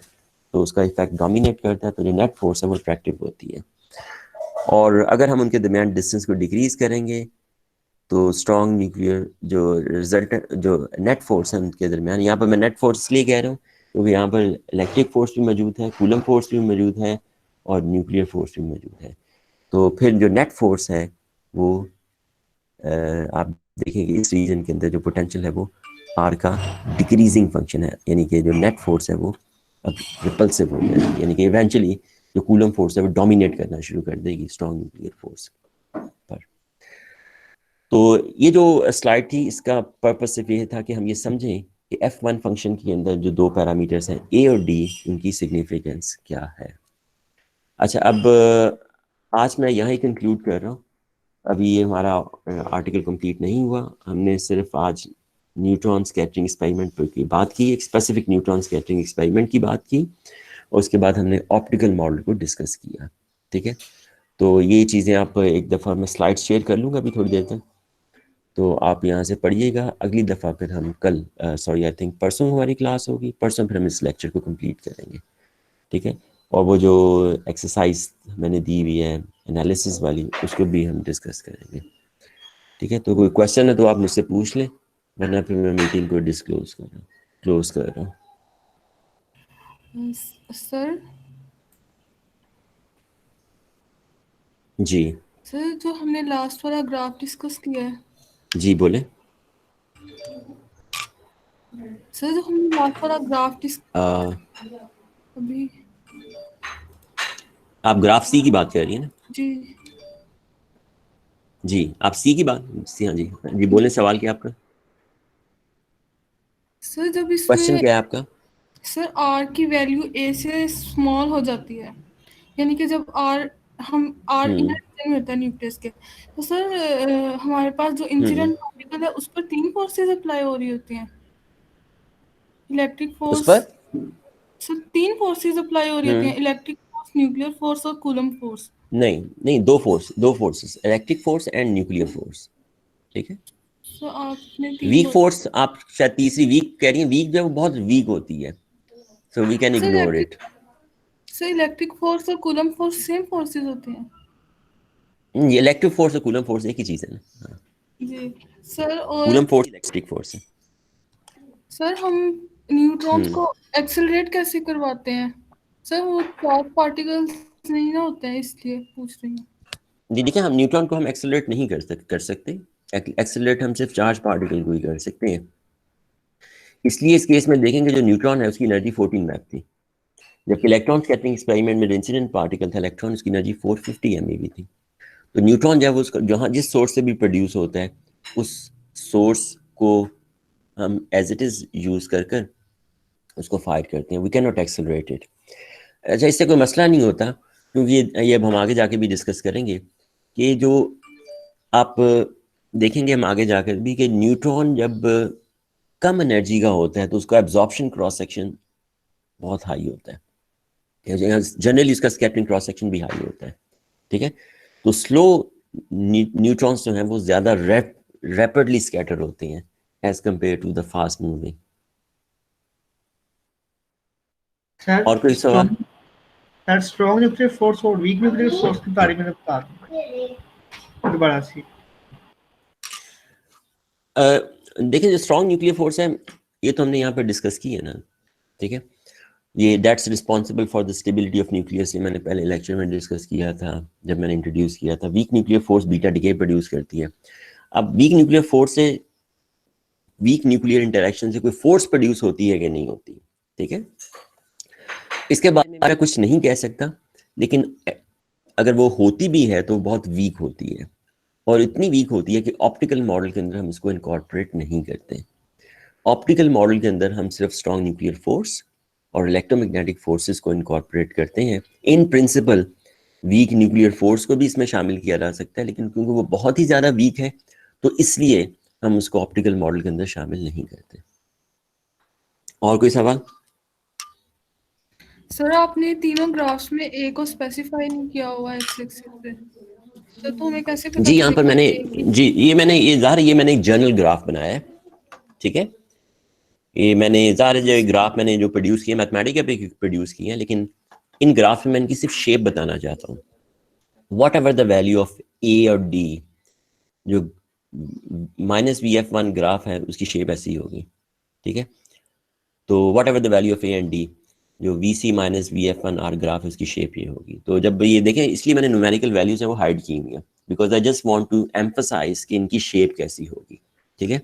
तो उसका इफेक्ट डोमिनेट करता है, तो जो नेट फोर्स है वो अट्रैक्टिव होती है। और अगर हम उनके दरमियान डिस्टेंस को डिक्रीज करेंगे तो स्ट्रॉन्ग न्यूक्लियर जो रिजल्ट जो नेट फोर्स है उनके दरमियान, यहाँ पर मैं नेट फोर्स इसलिए कह रहा हूँ क्योंकि यहाँ पर इलेक्ट्रिक फोर्स भी मौजूद है, कूलम फोर्स भी मौजूद है और न्यूक्लियर फोर्स भी मौजूद है। तो फिर जो नेट फोर्स है वो आप देखेंगे इस रीजन के अंदर जो पोटेंशियल है वो R का डिक्रीजिंग फंक्शन है, यानी कि जो नेट फोर्स है वो अब रिपल्सिव हो जाएगी, यानी कि इवेंचुअली जो कूलम फोर्स है वो डोमिनेट करना शुरू कर देगी स्ट्रॉन्ग न्यूक्लियर फोर्स पर। तो ये जो स्लाइड थी इसका पर्पस सिर्फ ये था कि हम ये समझें कि F1 फंक्शन के अंदर जो 2 पैरामीटर्स हैं A और D, उनकी सिग्निफिकेंस क्या है। अच्छा, अब आज मैं यहाँ ही कंक्लूड कर रहा हूँ। अभी ये हमारा आर्टिकल कंप्लीट नहीं हुआ। हमने सिर्फ आज न्यूट्रॉन स्कैटरिंग एक्सपेरिमेंट की बात की, एक स्पेसिफिक न्यूट्रॉन स्कैटरिंग एक्सपेरिमेंट की बात की और उसके बाद हमने ऑप्टिकल मॉडल को डिस्कस किया। ठीक है, तो ये चीज़ें आप एक दफ़ा मैं स्लाइड शेयर कर लूँगा अभी थोड़ी देर तक, तो आप यहाँ से पढ़िएगा। अगली दफ़ा फिर हम कल आई थिंक परसों हमारी क्लास होगी, परसों फिर हम इस लेक्चर को कंप्लीट करेंगे। ठीक है, और वो जो एक्सरसाइज मैंने दी हुई है एनालिसिस वाली उसको भी हम डिस्कस करेंगे। ठीक है, तो कोई क्वेश्चन है तो आप मुझसे पूछ लें, वरना फिर मैं मीटिंग को क्लोज कर रहा हूँ। सर जी सर जो हमने लास्ट वाला ग्राफ डिस्कस किया है, जी बोले। सर जो हमने लास्ट वाला ग्राफ डिस्कस अभी आप ग्राफ सी की बात कर रही हैं ना? जी जी, आप सी की बात सी, हाँ जी जी बोले, सवाल क्या आपका? सर जब क्वेश्चन इसमें क्या है आपका? सर आर की वैल्यू ए से स्मॉल हो जाती है, यानी कि जब आर इनर रीजन में होता है न्यूक्लियस के, तो सर हमारे पास जो इंसिडेंट पार्टिकल है उस पर 3 फोर्सेस अप्लाई हो रही होती हैं। इलेक्ट्रिक उस फोर्स पर सर 3 फोर्सेस अप्लाई हो रही होती हैं, इलेक्ट्रिक फोर्स, न्यूक्लियर फोर्स और कूलम फोर्स। नहीं नहीं, दो forces, electric force and nuclear force. ठीक है, सो आपने 3 वीक बोला फोर्स आप शायद तीसरी वीक कह रही हैं, वीक जो है वो बहुत वीक होती है, so we can ignore it. Sir electric force और कूलम फोर्स सेम फोर्सेस होते हैं। ये इलेक्ट्रिक फोर्स और कूलम फोर्स एक ही चीज है ना। जी सर, और कूलम फोर्स इलेक्ट्रिक फोर्स है। सर हम न्यूट्रॉन्स को एक्सेलरेट कैसे करवाते हैं? सर वो चार्ज पार्टिकल्स नहीं ना होते हैं, इसलिए पूछ रही हूँ। जी देखिए, हम न्यूट्रॉन को हम एक्सेलरेट नहीं कर सकते। एक्सेलरेट हम सिर्फ चार्ज पार्टिकल को ही कर सकते हैं। इसलिए इस केस में देखेंगे जो न्यूट्रॉन है उसकी एनर्जी 14 मैप थी, जबकि इलेक्ट्रॉन स्कैटरिंग एक्सपेरिमेंट में जो इंसिडेंट पार्टिकल था इलेक्ट्रॉन, उसकी एनर्जी 450 MeV थी। तो न्यूट्रॉन जब उसका जहाँ जिस सोर्स से भी प्रोड्यूस होता है उस सोर्स को हम एज इट इज यूज कर उसको फायर करते हैं। We can not accelerate it. अच्छा, इससे कोई मसला नहीं होता क्योंकि ये अब हम आगे जाके भी डिस्कस करेंगे कि जो आप देखेंगे हम आगे जाकर भी कि न्यूट्रॉन जब कम एनर्जी का होता है तो उसका एब्जॉर्प्शन क्रॉस सेक्शन बहुत हाई होता है। जनरली उसका स्कैटरिंग क्रॉस सेक्शन भी हाई होता है। ठीक है, तो स्लो न्यूट्रॉन्स जो हैं वो ज़्यादा रैपिडली स्कैटर होते हैं as compare to the fast moving. Sir और कोई सवाल? सर स्ट्रॉन्ग न्यूक्लियर फोर्स और वीक न्यूक्लियर फोर्स के बारे में बता दो दोबारा से। देखिए जो स्ट्रॉन्ग न्यूक्लियर फोर्स है ये तो हमने यहाँ पे डिस्कस की है ना, ठीक है। ये that's responsible for the stability of nucleus, ये मैंने पहले लेक्चर में डिस्कस किया था जब मैंने इंट्रोड्यूस किया था। Week nuclear force beta decay produce करती है। अब वीक न्यूक्लियर फोर्स से, वीक न्यूक्लियर इंटरेक्शन से कोई फोर्स प्रोड्यूस होती है कि नहीं होती, ठीक है। इसके बारे में मैं कुछ नहीं कह सकता, लेकिन अगर वो होती भी है तो बहुत वीक होती है, और इतनी वीक होती है कि ऑप्टिकल मॉडल के अंदर हम इसको इनकॉर्पोरेट नहीं करते। ऑप्टिकल मॉडल के अंदर हम सिर्फ स्ट्रॉन्ग न्यूक्लियर फोर्स और इलेक्ट्रोमैग्नेटिक फोर्सेस को इनकॉर्पोरेट करते हैं। In principle week nuclear force को भी इसमें शामिल किया जा सकता है, लेकिन क्योंकि वो बहुत ही ज़्यादा वीक है तो इसलिए हम उसको ऑप्टिकल मॉडल के अंदर शामिल नहीं करते। और कोई सवाल? सर आपने तीनों ग्राफ्स में ए को स्पेसिफाई नहीं किया हुआ है एक्स एक्सिस पे, तो हमें कैसे पता जी यहाँ पर चलेगा मैंने, कि जी ये मैंने एक जर्नल ग्राफ बनाया है, ठीक है। ये मैंने ज़ाहिर जो ग्राफ मैंने जो प्रोड्यूस किए मैथमेटिक्स पे प्रोड्यूस किए हैं, लेकिन इन ग्राफ में मैं इनकी सिर्फ शेप बताना चाहता हूँ। Whatever the value of a और डी, जो -VF1 ग्राफ है उसकी शेप ऐसी होगी, ठीक है। तो what ever the value of A and D, जो VC - VF1R ग्राफ है उसकी शेप ये होगी। तो जब ये देखें, इसलिए मैंने न्यूमेरिकल वैल्यूज हैं वो हाइड की हुई है, because I just want to emphasize कि इनकी शेप कैसी होगी, ठीक है।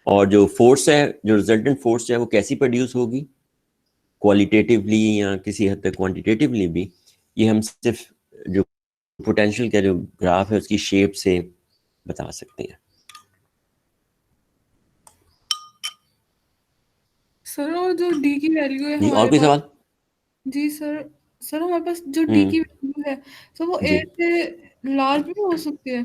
और जो फोर्स है, जो रिजल्टेंट फोर्स है वो कैसी प्रोड्यूस होगी, क्वालिटेटिवली या किसी हद तक क्वांटिटेटिवली भी, ये हम सिर्फ जो पोटेंशियल का जो ग्राफ है उसकी शेप से बता सकते हैं। सर और जो डी की वैल्यू है जी और हमारे कोई पास, सवाल? जी सर हमारे पास जो डी की वैल्यू है सर वो जी। ए से लार्ज भी हो सकती है।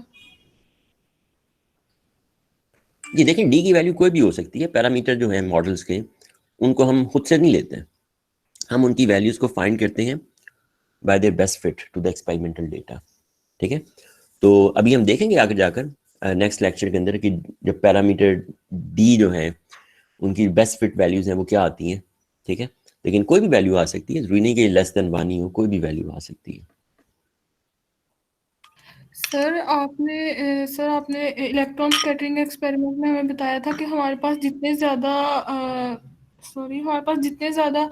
जी देखिए, डी की वैल्यू कोई भी हो सकती है। पैरामीटर जो है मॉडल्स के, उनको हम खुद से नहीं लेते, हम उनकी वैल्यूज को फाइंड करते हैं by their best fit to the experimental data, ठीक है। तो अभी हम देखेंगे आगे जाकर नेक्स्ट लेक्चर के अंदर कि जब पैरामीटर डी जो है उनकी बेस्ट फिट वैल्यूज हैं वो क्या आती हैं, ठीक है। लेकिन कोई भी वैल्यू आ सकती है, जरूरी नहीं कि लेस देन 1 ही हो, कोई भी वैल्यू आ सकती है। सर आपने इलेक्ट्रॉन स्कैटरिंग एक्सपेरिमेंट में हमें बताया था कि हमारे पास जितने ज़्यादा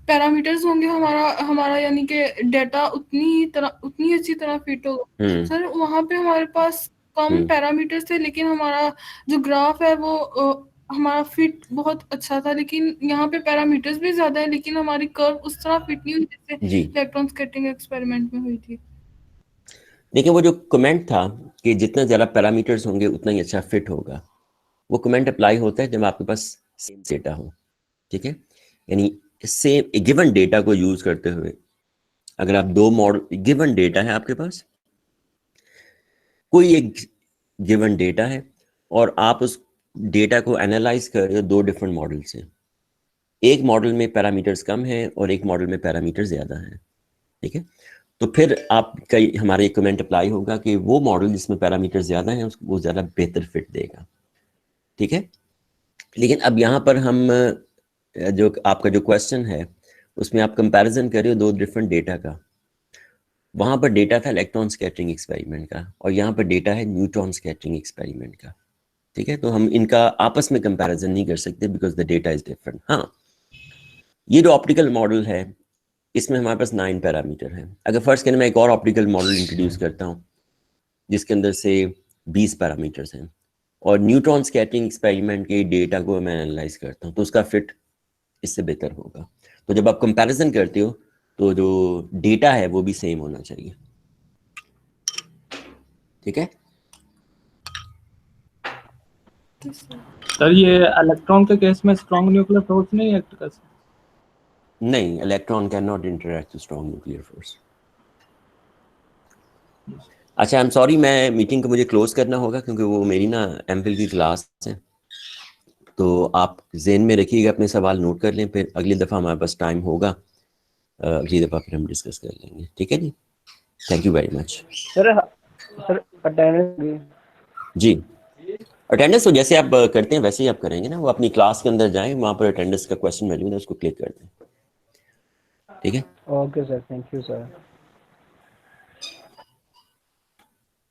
पैरामीटर्स होंगे हमारा यानी कि डेटा उतनी अच्छी तरह फिट होगा। सर वहाँ पे हमारे पास कम पैरामीटर्स थे, लेकिन हमारा जो ग्राफ है वो हमारा फिट बहुत अच्छा था, लेकिन यहाँ पे पैरामीटर्स भी ज़्यादा है लेकिन हमारी कर्व उस तरह फिट नहीं हुई जैसे इलेक्ट्रॉन स्कैटरिंग एक्सपेरिमेंट में हुई थी। देखिए वो जो कमेंट था कि जितना ज़्यादा पैरामीटर्स होंगे उतना ही अच्छा फिट होगा, वो कमेंट अप्लाई होता है जब आपके पास सेम डेटा हो, ठीक है। यानी सेम गिवन डेटा को यूज करते हुए, अगर आप दो मॉडल, गिवन डेटा है आपके पास, कोई एक गिवन डेटा है और आप उस डेटा को एनालाइज कर रहे हो दो डिफरेंट मॉडल से, एक मॉडल में पैरामीटर्स कम है और एक मॉडल में पैरामीटर ज़्यादा है, ठीक है। तो फिर आपका हमारा एक कमेंट अप्लाई होगा कि वो मॉडल जिसमें पैरामीटर ज़्यादा है वो ज़्यादा बेहतर फिट देगा, ठीक है। लेकिन अब यहाँ पर हम जो आपका जो क्वेश्चन है उसमें आप कंपैरिजन कर रहे हो दो डिफरेंट डेटा का। वहाँ पर डेटा था इलेक्ट्रॉन स्कैटरिंग एक्सपेरिमेंट का और यहाँ पर डेटा है न्यूट्रॉन स्कैटरिंग एक्सपेरिमेंट का, ठीक है। तो हम इनका आपस में कंपैरिजन नहीं कर सकते because the data is different. हाँ, ये जो ऑप्टिकल मॉडल है इसमें हमारे पास 9 पैरामीटर हैं। अगर फर्स्ट करें मैं एक और ऑप्टिकल मॉडल इंट्रोड्यूस करता हूँ जिसके अंदर से 20 पैरामीटर्स हैं और न्यूट्रॉन स्कैटरिंग एक्सपेरिमेंट के डेटा को मैं एनालाइज करता हूँ तो उसका फिट इससे बेहतर होगा। तो जब आप कंपैरिजन करते हो तो जो डेटा है वो भी सेम होना चाहिए, ठीक है। सर ये इलेक्ट्रॉन के केस में स्ट्रॉन्ग न्यूक्लियर फोर्स नहीं एक्ट कर सकता? नहीं, electron can not interact with strong nuclear force. अच्छा, आई एम सॉरी, मैं मीटिंग को मुझे क्लोज करना होगा क्योंकि वो मेरी ना एमफिल की क्लास है। तो आप ज़हन में रखिएगा, अपने सवाल नोट कर लें, फिर अगली दफ़ा हमारे पास टाइम होगा, अगली दफ़ा फिर हम डिस्कस कर लेंगे, ठीक है जी। Thank you very much. Sir attendance जी, अटेंडेंस तो जैसे आप करते हैं वैसे ही आप करेंगे ना, वो अपनी क्लास के अंदर जाएं, वहाँ पर अटेंडेंस का क्वेश्चन वैल्यू है उसको क्लिक कर दें। ठीक है। Okay sir, thank you sir.